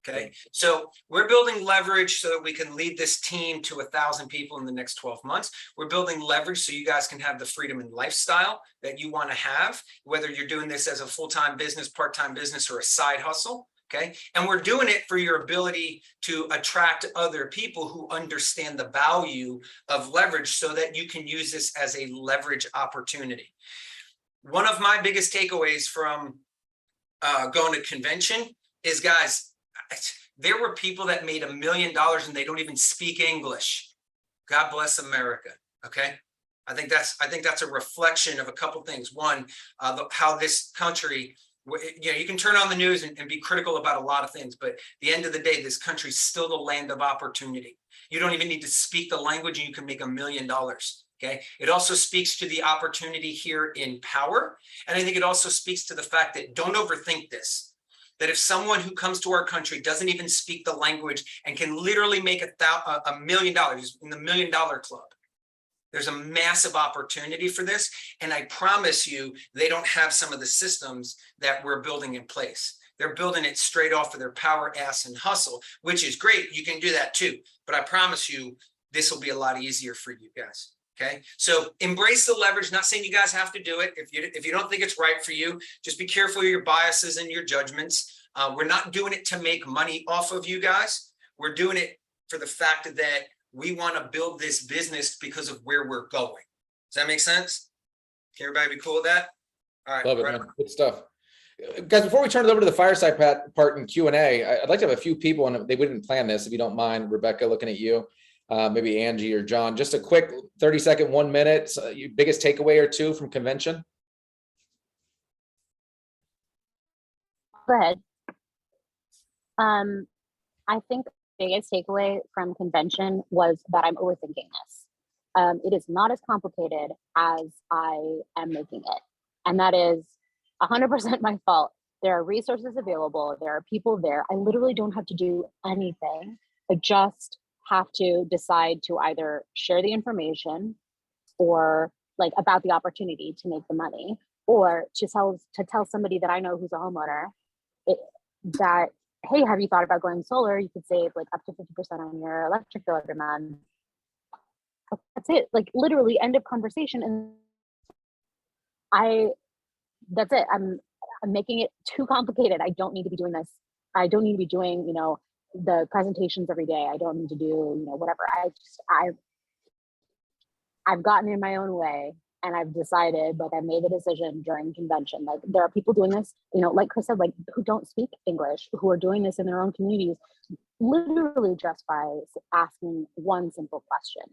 Okay. So we're building leverage so that we can lead this team to 1,000 people in the next 12 months. We're building leverage so you guys can have the freedom and lifestyle that you want to have, whether you're doing this as a full-time business, part-time business, or a side hustle. Okay. And we're doing it for your ability to attract other people who understand the value of leverage so that you can use this as a leverage opportunity. One of my biggest takeaways from going to convention is, guys, there were people that made $1 million and they don't even speak English. God bless America. Okay. I think that's a reflection of a couple things. One, how this country, you can turn on the news and be critical about a lot of things, but at the end of the day, this country's still the land of opportunity. You don't even need to speak the language and you can make $1 million. Okay. It also speaks to the opportunity here in Powur. And I think it also speaks to the fact that don't overthink this, that if someone who comes to our country doesn't even speak the language and can literally make $1 million in the $1 million club, there's a massive opportunity for this. And I promise you, they don't have some of the systems that we're building in place. They're building it straight off of their power, ass, and hustle, which is great. You can do that too. But I promise you, this will be a lot easier for you guys. Okay. So embrace the leverage. Not saying you guys have to do it. If you don't think it's right for you, just be careful of your biases and your judgments. We're not doing it to make money off of you guys. We're doing it for the fact that we want to build this business because of where we're going. Does that make sense? Can everybody be cool with that? All right. Love it, man. Good stuff. Guys, before we turn it over to the fireside part in Q&A, I'd like to have a few people, and they wouldn't plan this, if you don't mind, Rebecca, looking at you, maybe Angie or John, just a quick 30-second, 1 minute, your biggest takeaway or two from convention. Go ahead. I think the biggest takeaway from convention was that I'm overthinking this. It is not as complicated as I am making it. And that is 100% my fault. There are resources available. There are people there. I literally don't have to do anything. I just have to decide to either share the information or like about the opportunity to make the money, or to tell somebody that I know who's a homeowner that, hey, have you thought about going solar? You could save like up to 50% on your electric bill every month. That's it. Like literally end of conversation. And that's it. I'm making it too complicated. I don't need to be doing this. I don't need to be doing, the presentations every day. I don't need to do, whatever. I've gotten in my own way, and I've decided, like I made the decision during convention. Like there are people doing this, like Chris said, like who don't speak English, who are doing this in their own communities, literally just by asking one simple question.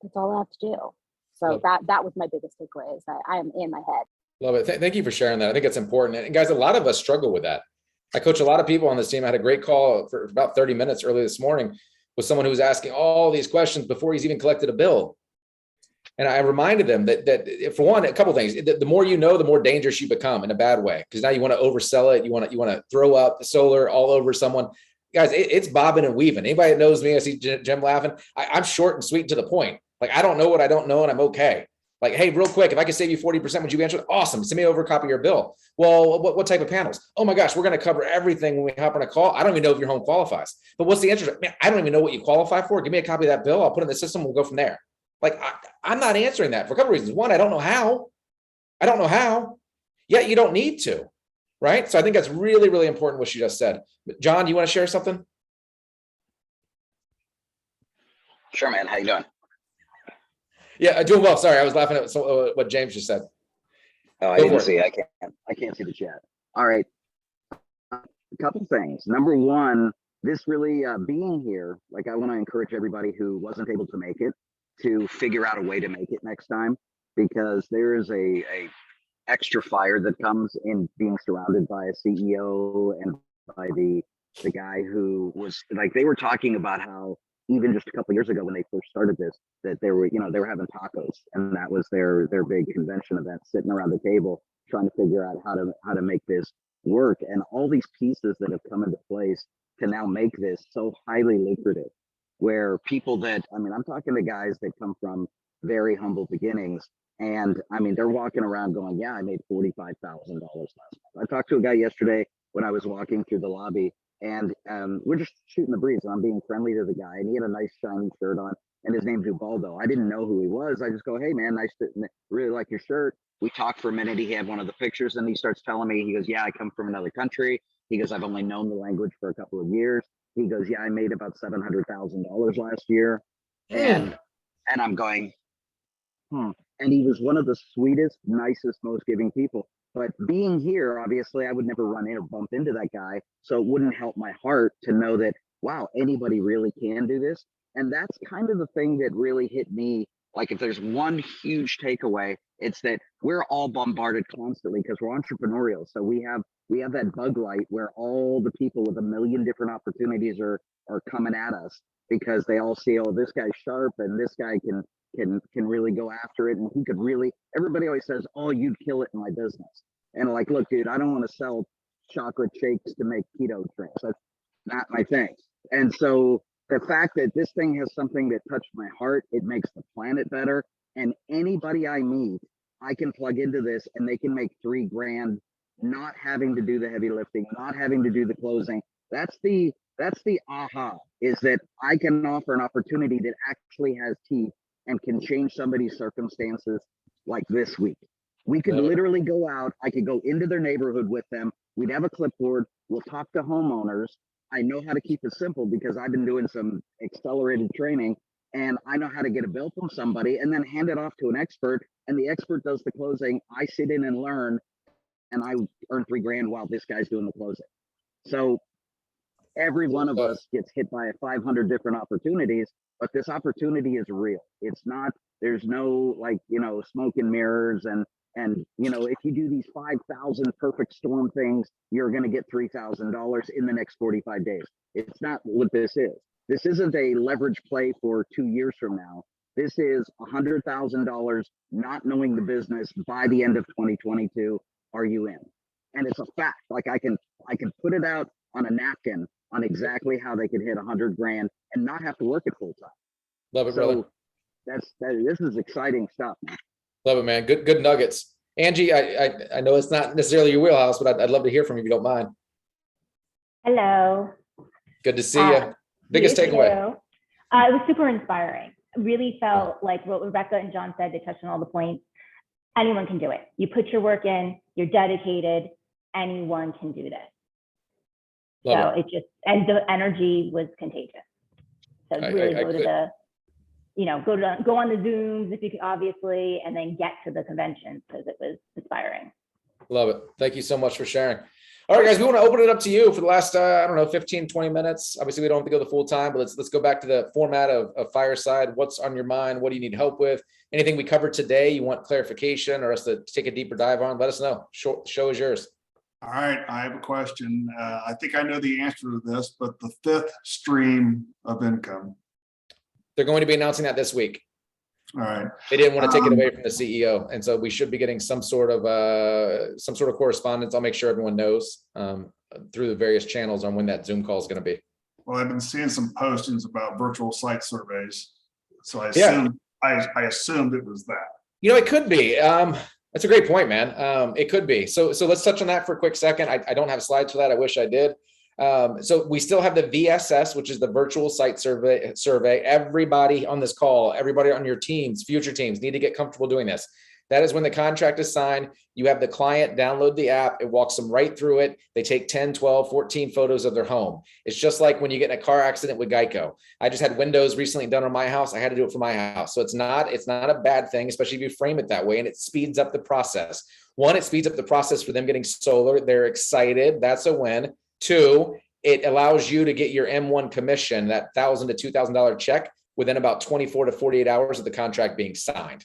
That's all I have to do. So that was my biggest takeaway, is that I am in my head. Love it. Thank you for sharing that. I think it's important. And guys, a lot of us struggle with that. I coach a lot of people on this team. I had a great call for about 30 minutes early this morning with someone who was asking all these questions before he's even collected a bill. And I reminded them that for one, a couple of things, the more you know, the more dangerous you become in a bad way, because now you want to oversell it. You want to throw up solar all over someone. Guys, it's bobbing and weaving. Anybody that knows me, I see Jim laughing. I'm short and sweet and to the point. Like, I don't know what I don't know, and I'm okay. Like, hey, real quick, if I could save you 40%, would you be interested? Awesome. Send me over a copy of your bill. Well, what type of panels? Oh my gosh, we're going to cover everything when we hop on a call. I don't even know if your home qualifies. But what's the interest? Man, I don't even know what you qualify for. Give me a copy of that bill. I'll put it in the system. We'll go from there. Like, I'm not answering that for a couple of reasons. One, I don't know how. Yet you don't need to, right? So I think that's really, really important what she just said. John, do you want to share something? Sure, man. How you doing? Yeah, doing well. Sorry, I was laughing at what James just said. Oh, I didn't see. I can't see the chat. All right. A couple things. Number one, this really being here, like I want to encourage everybody who wasn't able to make it to figure out a way to make it next time, because there is a extra fire that comes in being surrounded by a CEO and by the guy who was like, they were talking about how even just a couple of years ago when they first started this, that they were having tacos, and that was their big convention event, sitting around the table trying to figure out how to make this work, and all these pieces that have come into place to now make this so highly lucrative, where people that, I'm talking to guys that come from very humble beginnings, and they're walking around going, yeah, I made $45,000 last month. I talked to a guy yesterday when I was walking through the lobby, and we're just shooting the breeze, and I'm being friendly to the guy, and he had a nice shiny shirt on, and his name's Ubaldo. I didn't know who he was. I just go, hey man, really like your shirt. We talked for a minute. He had one of the pictures, and he starts telling me, he goes, yeah, I come from another country. He goes, I've only known the language for a couple of years. He goes, yeah, I made about $700,000 last year. And I'm going, And he was one of the sweetest, nicest, most giving people. But being here, obviously, I would never run in or bump into that guy. So it wouldn't help my heart to know that, wow, anybody really can do this. And that's kind of the thing that really hit me like if there's one huge takeaway, it's that we're all bombarded constantly because we're entrepreneurial. So we have that bug light where all the people with a million different opportunities are coming at us because they all see, oh, this guy's sharp and this guy can really go after it, and he could really. Everybody always says, oh, you'd kill it in my business. And like, look, dude, I don't want to sell chocolate shakes to make keto drinks. That's not my thing. And so the fact that this thing has something that touched my heart, it makes the planet better. And anybody I meet, I can plug into this and they can make $3,000, not having to do the heavy lifting, not having to do the closing. That's the aha, is that I can offer an opportunity that actually has teeth and can change somebody's circumstances like this week. We could literally go out. I could go into their neighborhood with them. We'd have a clipboard. We'll talk to homeowners. I know how to keep it simple because I've been doing some accelerated training, and I know how to get a bill from somebody and then hand it off to an expert, and the expert does the closing. I sit in and learn, and I earn $3,000 while this guy's doing the closing. So every one of us gets hit by 500 different opportunities, but this opportunity is real. It's not, there's no like, smoke and mirrors and if you do these 5,000 perfect storm things, you're going to get $3,000 in the next 45 days. It's not what this is. This isn't a leverage play for 2 years from now. This is $100,000 not knowing the business by the end of 2022. Are you in? And it's a fact. Like I can put it out on a napkin on exactly how they could hit $100,000 and not have to work it full time. Love it, brother. This is exciting stuff, man. Love it, man. Good nuggets. Angie, I know it's not necessarily your wheelhouse, but I'd love to hear from you if you don't mind. Hello. Good to see you. Biggest takeaway. It was super inspiring. Really felt like what Rebecca and John said. They touched on all the points. Anyone can do it. You put your work in, you're dedicated. Anyone can do this. Love it just, and the energy was contagious. So really go on the Zooms if you can, obviously, and then get to the convention because it was inspiring. Love it. Thank you so much for sharing. All right, guys, we want to open it up to you for the last, 15, 20 minutes. Obviously, we don't have to go the full time, but let's go back to the format of Fireside. What's on your mind? What do you need help with? Anything we covered today you want clarification or us to take a deeper dive on? Let us know. Show is yours. All right, I have a question. I think I know the answer to this, but the fifth stream of income. They're going to be announcing that this week. All right. They didn't want to take it away from the CEO, and so we should be getting some sort of correspondence. I'll make sure everyone knows through the various channels on when that Zoom call is going to be. Well, I've been seeing some postings about virtual site surveys, so I assumed it was that. It could be. That's a great point, man. It could be. So let's touch on that for a quick second. I don't have slides for that. I wish I did. So we still have the VSS, which is the virtual site survey. Everybody on this call, everybody on your teams, future teams need to get comfortable doing this. That is when the contract is signed. You have the client download the app. It walks them right through it. They take 10, 12, 14 photos of their home. It's just like when you get in a car accident with Geico. I just had windows recently done on my house. I had to do it for my house. So it's not a bad thing, especially if you frame it that way, and it speeds up the process. One, it speeds up the process for them getting solar. They're excited. That's a win. Two, it allows you to get your M1 commission, that $1,000 to $2,000 check, within about 24 to 48 hours of the contract being signed.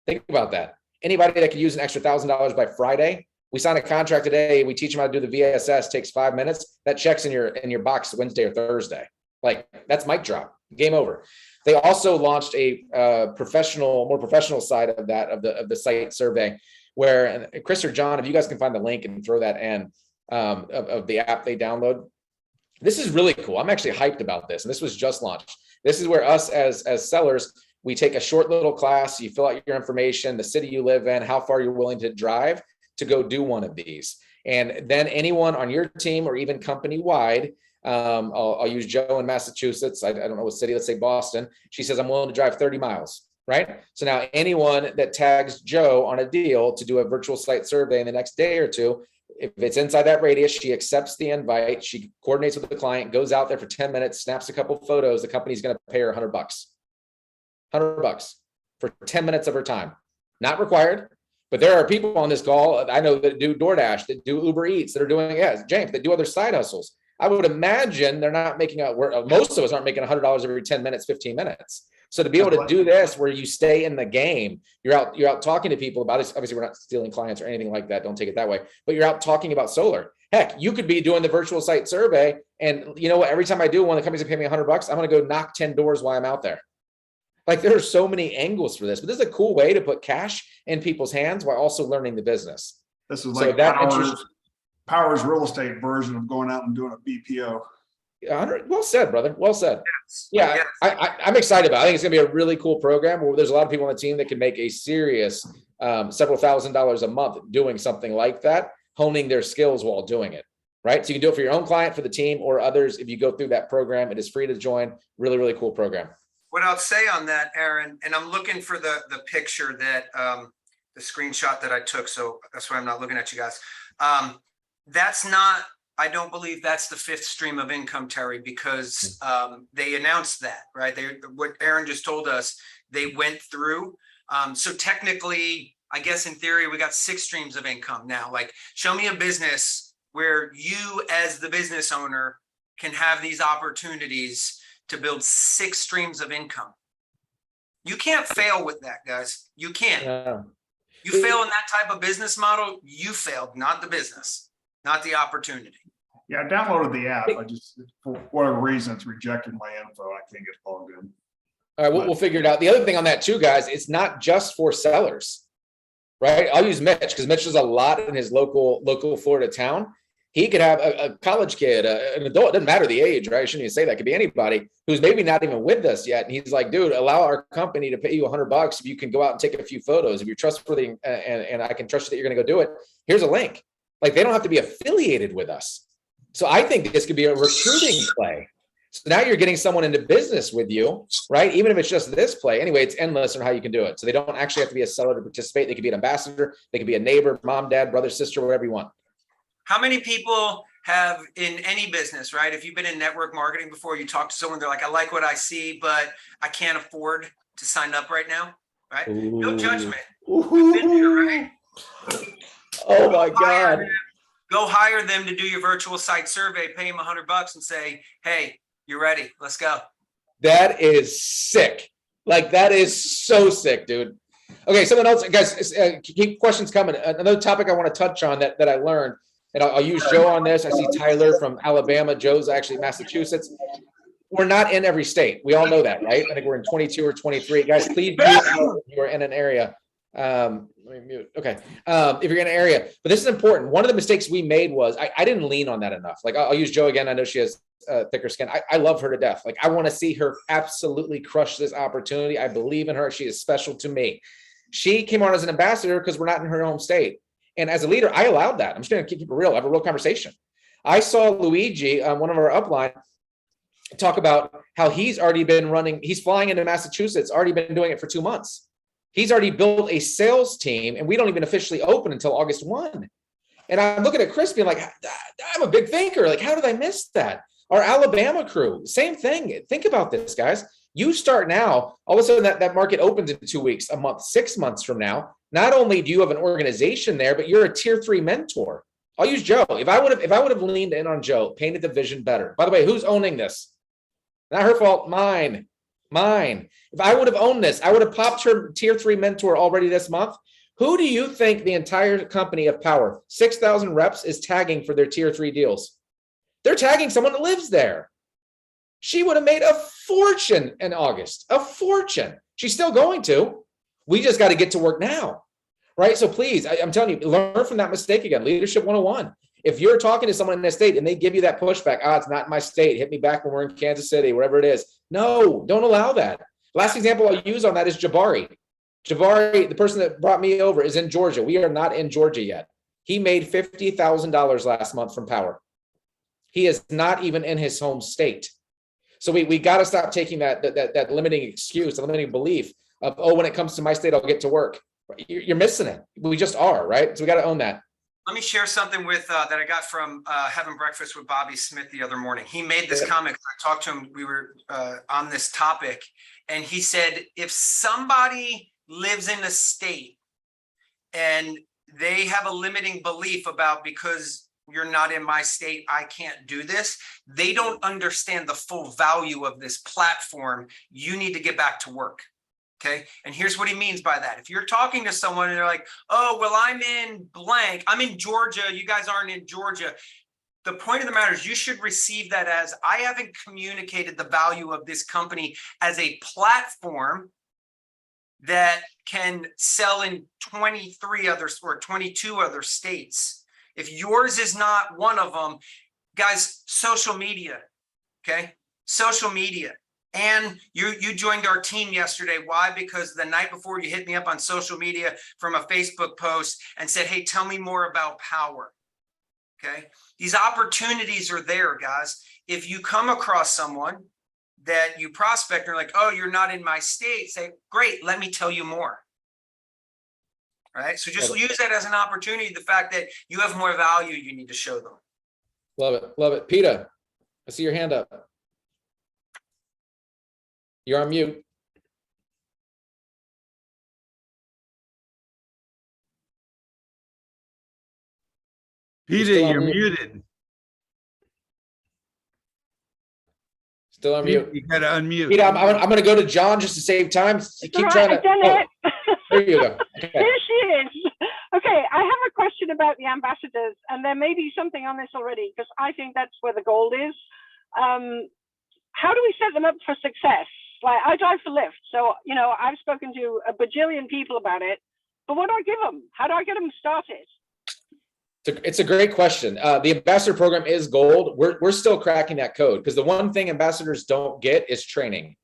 Think about that. Anybody that could use an extra $1,000 by Friday, we sign a contract today. We teach them how to do the VSS, takes 5 minutes. That check's in your box Wednesday or Thursday. Like, that's mic drop, game over. They also launched a more professional side of that, of the site survey, where, and Chris or John, if you guys can find the link and throw that in, of the app they download. This is really cool. I'm actually hyped about this. And this was just launched. This is where us as sellers, we take a short little class. You fill out your information, the city you live in, how far you're willing to drive to go do one of these. And then anyone on your team or even company wide, I'll use Joe in Massachusetts. I don't know what city, let's say Boston. She says, I'm willing to drive 30 miles, right? So now anyone that tags Joe on a deal to do a virtual site survey in the next day or two, if it's inside that radius, she accepts the invite. She coordinates with the client, goes out there for 10 minutes, snaps a couple of photos. The company's going to pay her $100. $100 for 10 minutes of her time. Not required, but there are people on this call I know that do DoorDash, that do Uber Eats, that are doing, James, that do other side hustles. I would imagine they're not making most of us aren't making $100 every 10 minutes, 15 minutes. So to be able to do this where you stay in the game, you're out talking to people about it. Obviously, we're not stealing clients or anything like that. Don't take it that way. But you're out talking about solar. Heck, you could be doing the virtual site survey. And you know what? Every time I do one, the companies that pay me $100, I'm going to go knock 10 doors while I'm out there. Like there are so many angles for this, but this is a cool way to put cash in people's hands while also learning the business. This is So like that Powur's real estate version of going out and doing a BPO. Well said, brother. Well said. Yes. Yeah, Yes. I'm excited about it. I think it's gonna be a really cool program where there's a lot of people on the team that can make a serious several $1,000s a month doing something like that, honing their skills while doing it. Right. So you can do it for your own client, for the team, or others. If you go through that program, it is free to join. Really, really cool program. What I'll say on that, Aaron, and I'm looking for the picture that the screenshot that I took. So that's why I'm not looking at you guys. That's not, I don't believe that's the fifth stream of income, Terry, because they announced that, right? What Aaron just told us, they went through. So technically, I guess in theory, we got 6 streams of income now. Like, show me a business where you as the business owner can have these opportunities to build 6 streams of income. You can't fail with that, guys. You can't. You fail in that type of business model, you failed, not the business, not the opportunity. Yeah, I downloaded the app. I just, for whatever reason, it's rejected my info. I can't get logged in. All right, we'll figure it out. The other thing on that too, guys, it's not just for sellers, right? I'll use Mitch because Mitch does a lot in his local Florida town. He could have a college kid, an adult, it doesn't matter the age, right? I shouldn't even say that. It could be anybody who's maybe not even with us yet. And he's like, dude, allow our company to pay you $100 if you can go out and take a few photos. If you're trustworthy and I can trust you that you're going to go do it, here's a link. Like they don't have to be affiliated with us. So I think this could be a recruiting play. So now you're getting someone into business with you, right? Even if it's just this play. Anyway, it's endless on how you can do it. So they don't actually have to be a seller to participate. They could be an ambassador. They could be a neighbor, mom, dad, brother, sister, whatever you want. How many people have in any business, right? If you've been in network marketing before, you talk to someone, they're like, I like what I see, but I can't afford to sign up right now, right? Ooh. No judgment. We've been here, right? Oh my God. Go hire them to do your virtual site survey, pay them $100 and say, hey, you're ready. Let's go. That is sick. Like that is so sick, dude. Okay, someone else, guys, keep questions coming. Another topic I want to touch on that I learned, and I'll use Joe on this. I see Tyler from Alabama. Joe's actually Massachusetts. We're not in every state. We all know that, right? I think we're in 22 or 23. Guys, please mute out if you're in an area. Let me mute. Okay. If you're in an area, but this is important. One of the mistakes we made was I didn't lean on that enough. Like I'll use Joe again. I know she has thicker skin. I love her to death. Like I want to see her absolutely crush this opportunity. I believe in her. She is special to me. She came on as an ambassador because we're not in her home state. And as a leader, I allowed that. I'm just going to keep it real. I have a real conversation. I saw Luigi, one of our upline, talk about how he's already been running. He's flying into Massachusetts, already been doing it for 2 months. He's already built a sales team, and we don't even officially open until August 1. And I'm looking at Chris being like, I'm a big thinker. Like, how did I miss that? Our Alabama crew, same thing. Think about this, guys. You start now, all of a sudden that market opens in 2 weeks, a month, 6 months from now. Not only do you have an organization there, but you're a tier 3 mentor. I'll use Joe. If I would have leaned in on Joe, painted the vision better. By the way, who's owning this? Not her fault, mine. If I would have owned this, I would have popped her tier 3 mentor already this month. Who do you think the entire company of Powur, 6,000 reps, is tagging for their tier 3 deals? They're tagging someone that lives there. She would have made a fortune in August, a fortune. She's still going to. We just got to get to work now, right? So please, I'm telling you, learn from that mistake again. Leadership 101. If you're talking to someone in that state and they give you that pushback, it's not in my state. Hit me back when we're in Kansas City, wherever it is. No, don't allow that. Last example I'll use on that is Jabari. Jabari, the person that brought me over, is in Georgia. We are not in Georgia yet. He made $50,000 last month from Powur. He is not even in his home state. So we got to stop taking that limiting excuse, the limiting belief of, when it comes to my state, I'll get to work. You're missing it. We just are, right? So we got to own that. Let me share something with that I got from having breakfast with Bobby Smith the other morning. He made this comment. I talked to him. We were on this topic, and he said, if somebody lives in a state and they have a limiting belief about because you're not in my state, I can't do this. They don't understand the full value of this platform. You need to get back to work. Okay. And here's what he means by that. If you're talking to someone and they're like, oh, well, I'm in blank, I'm in Georgia, you guys aren't in Georgia. The point of the matter is you should receive that as, I haven't communicated the value of this company as a platform that can sell in 23 others or 22 other states. If yours is not one of them, guys, social media, okay? Social media. And you joined our team yesterday. Why? Because the night before you hit me up on social media from a Facebook post and said, hey, tell me more about Powur. Okay. These opportunities are there, guys. If you come across someone that you prospect and are like, oh, you're not in my state, say, great, let me tell you more. All right. So just use that as an opportunity. The fact that you have more value, you need to show them. Love it. Love it. Peter, I see your hand up. You're on mute. Peter, still on you're mute. muted. Still on Peter, mute. you gotta unmute. Peter, I'm going to go to John just to save time. You keep trying to. I've done oh, it. there you go. Okay. Here she is. Okay, I have a question about the ambassadors, and there may be something on this already, because I think that's where the gold is. How do we set them up for success? Like, I drive for Lyft, so, you know, I've spoken to a bajillion people about it, but what do I give them? How do I get them started? It's a great question. The ambassador program is gold. We're still cracking that code because the one thing ambassadors don't get is training.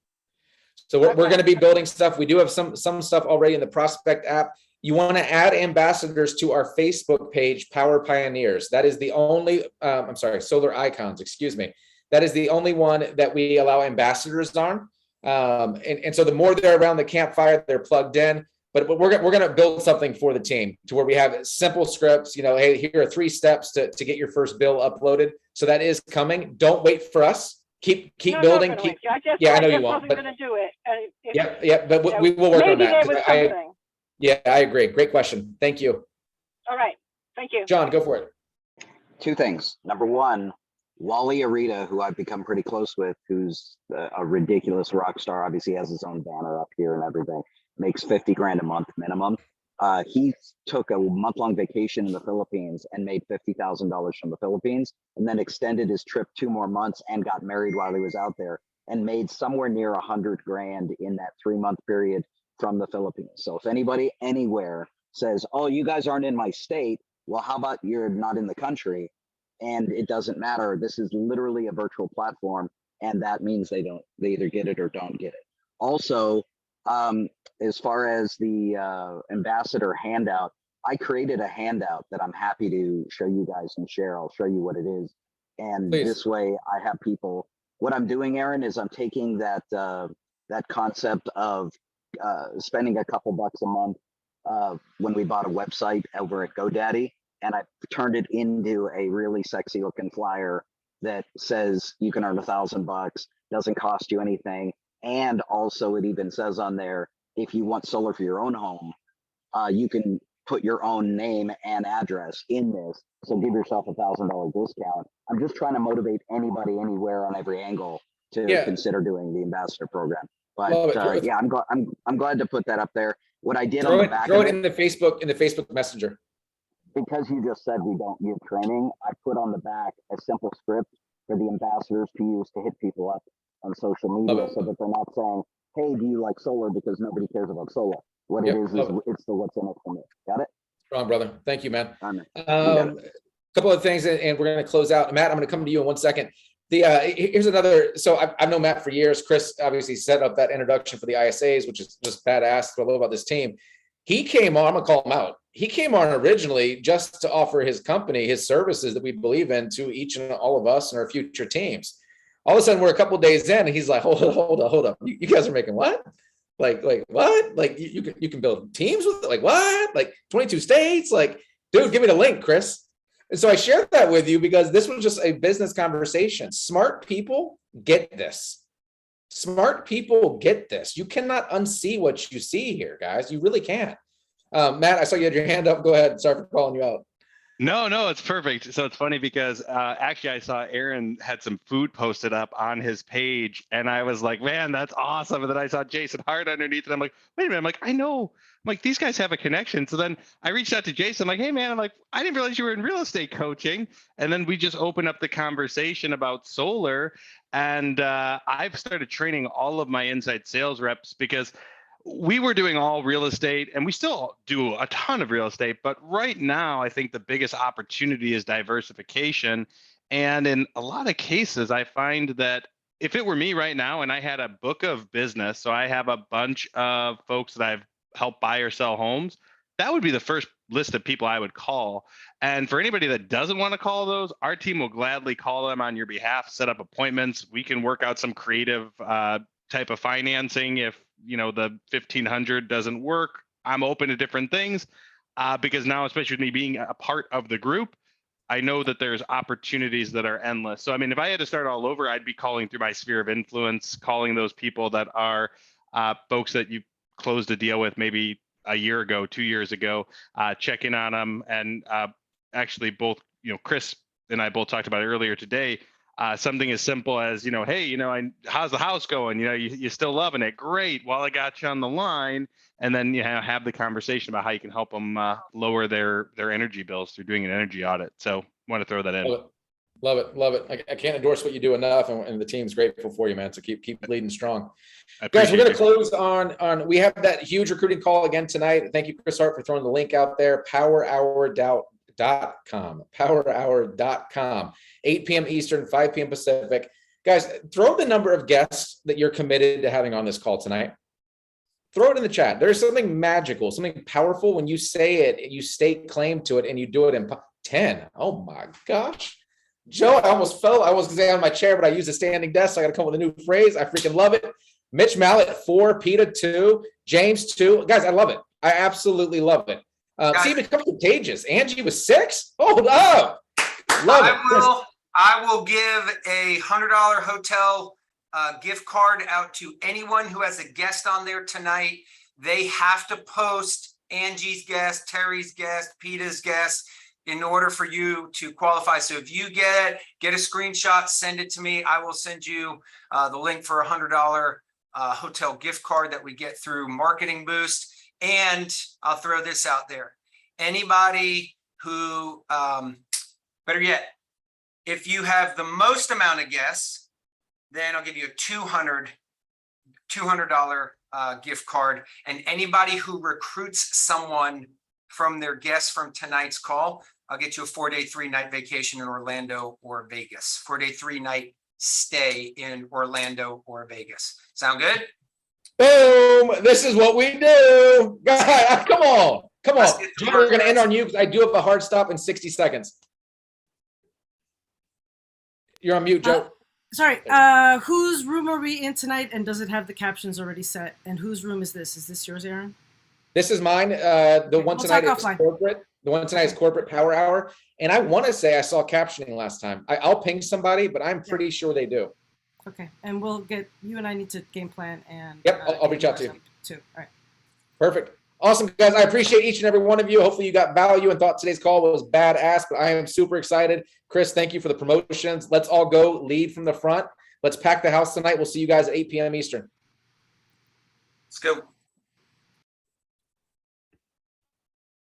So we're going to be building stuff. We do have some stuff already in the prospect app. You want to add ambassadors to our Facebook page, Powur Pioneers. That is the only, Solar Icons, excuse me. That is the only one that we allow ambassadors on. And so the more they're around the campfire, they're plugged in. But we're going to build something for the team to where we have simple scripts, you know, hey, here are 3 steps to get your first bill uploaded. So that is coming. Don't wait for us. Keep building. I know you won't. But going to do it. But we will work on that. Yeah, I agree. Great question. Thank you. All right. Thank you. John, go for it. 2 things. Number 1, Wally Arita, who I've become pretty close with, who's a ridiculous rock star, obviously has his own banner up here and everything, makes 50 grand a month minimum. He took a month-long vacation in the Philippines and made $50,000 from the Philippines, and then extended his trip 2 more months and got married while he was out there and made somewhere near 100 grand in that 3-month period from the Philippines. So if anybody anywhere says, oh, you guys aren't in my state, well, how about you're not in the country? And it doesn't matter. This is literally a virtual platform, and that means they either get it or don't get it. Also, as far as the ambassador handout, I created a handout that I'm happy to show you guys and share. I'll show you what it is. And Please. This way I have people, what I'm doing, Aaron, is I'm taking that concept of spending a couple bucks a month when we bought a website over at GoDaddy, and I turned it into a really sexy looking flyer that says you can earn $1,000, doesn't cost you anything. And also it even says on there, if you want solar for your own home, you can put your own name and address in this. So give yourself $1,000 discount. I'm just trying to motivate anybody anywhere on every angle to consider doing the ambassador program. But yeah, I'm glad to put that up there. What I did on the back, throw it in the Facebook Messenger. Because you just said we don't give training, I put on the back a simple script for the ambassadors to use to hit people up on social media, so that they're not saying, hey, do you like solar? Because nobody cares about solar. What it is it's the what's in it for me. Got it? Strong, brother. Thank you, man. A couple of things, and we're going to close out. Matt, I'm going to come to you in 1 second. Here's another. So I've known Matt for years. Chris obviously set up that introduction for the ISAs, which is just badass. What I love about this team. He came on, I'm going to call him out. He came on originally just to offer his company, his services that we believe in to each and all of us and our future teams. All of a sudden, we're a couple of days in, and he's like, hold up. You guys are making what? Like what? Like you can build teams with it? Like what? Like 22 states? Like, dude, give me the link, Chris. And so I shared that with you because this was just a business conversation. Smart people get this. Smart people get this. You cannot unsee what you see here, guys. You really can't. Matt, I saw you had your hand up. Go ahead. Sorry for calling you out. No, it's perfect. So it's funny because actually I saw Aaron had some food posted up on his page and I was like, man, that's awesome. And then I saw Jason Hart underneath and I'm like, wait a minute. I'm like, I know. I'm like, these guys have a connection. So then I reached out to Jason. I'm like, hey, man, I'm like, I didn't realize you were in real estate coaching. And then we just opened up the conversation about solar. And I've started training all of my inside sales reps because we were doing all real estate and we still do a ton of real estate. But right now, I think the biggest opportunity is diversification. And in a lot of cases, I find that if it were me right now and I had a book of business, so I have a bunch of folks that I've helped buy or sell homes, that would be the first list of people I would call. And for anybody that doesn't want to call those, our team will gladly call them on your behalf, set up appointments. We can work out some creative type of financing if the 1,500 doesn't work. I'm open to different things because now, especially with me being a part of the group, I know that there's opportunities that are endless. So I mean, if I had to start all over, I'd be calling through my sphere of influence, calling those people that are folks that you closed a deal with maybe a year ago, 2 years ago, checking on them. And actually both, Chris and I both talked about it earlier today. Something as simple as, hey, how's the house going? You still loving it? Great. Well, I got you on the line. And then have the conversation about how you can help them lower their energy bills through doing an energy audit. So want to throw that in. Love it. I can't endorse what you do enough, and the team's grateful for you, man. So keep leading strong. Guys, we're going to close on. We have that huge recruiting call again tonight. Thank you, Chris Hart, for throwing the link out there. PowerHour.com. PowerHour.com. 8 p.m. Eastern, 5 p.m. Pacific. Guys, throw the number of guests that you're committed to having on this call tonight. Throw it in the chat. There's something magical, something powerful when you say it, you stake claim to it, and you do it in 10. Oh my gosh. Joe, I almost fell. I was going to say on my chair, but I used a standing desk. So I got to come up with a new phrase. I freaking love it. Mitch Mallet, 4, Peta, 2, James, 2. Guys, I love it. I absolutely love it. See, it becomes contagious. Angie was 6. Hold up. Love it. I will give a $100 hotel gift card out to anyone who has a guest on there tonight. They have to post Angie's guest, Terry's guest, Peta's guest in order for you to qualify. So if you get a screenshot, send it to me. I will send you the link for a $100 hotel gift card that we get through Marketing Boost. And I'll throw this out there. Anybody who, better yet, if you have the most amount of guests, then I'll give you a $200 gift card. And anybody who recruits someone from their guests from tonight's call, I'll get you a 4-day, 3-night vacation in Orlando or Vegas. 4-day, 3-night stay in Orlando or Vegas. Sound good? Boom. This is what we do. Guys, come on. Joe, we're going to end on you because I do have a hard stop in 60 seconds. You're on mute, Joe. Sorry. Whose room are we in tonight, and does it have the captions already set? And whose room is this? Is this yours, Aaron? This is mine. The one tonight is corporate. The one tonight is corporate Power Hour. And I want to say I saw captioning last time. I'll ping somebody, but I'm pretty sure they do. Okay. And we'll get, you and I need to game plan and. Yep. I'll reach out to you. Too. All right. Perfect. Awesome, guys. I appreciate each and every one of you. Hopefully you got value and thought today's call was badass, but I am super excited. Chris, thank you for the promotions. Let's all go lead from the front. Let's pack the house tonight. We'll see you guys at 8 p.m. Eastern. Let's go.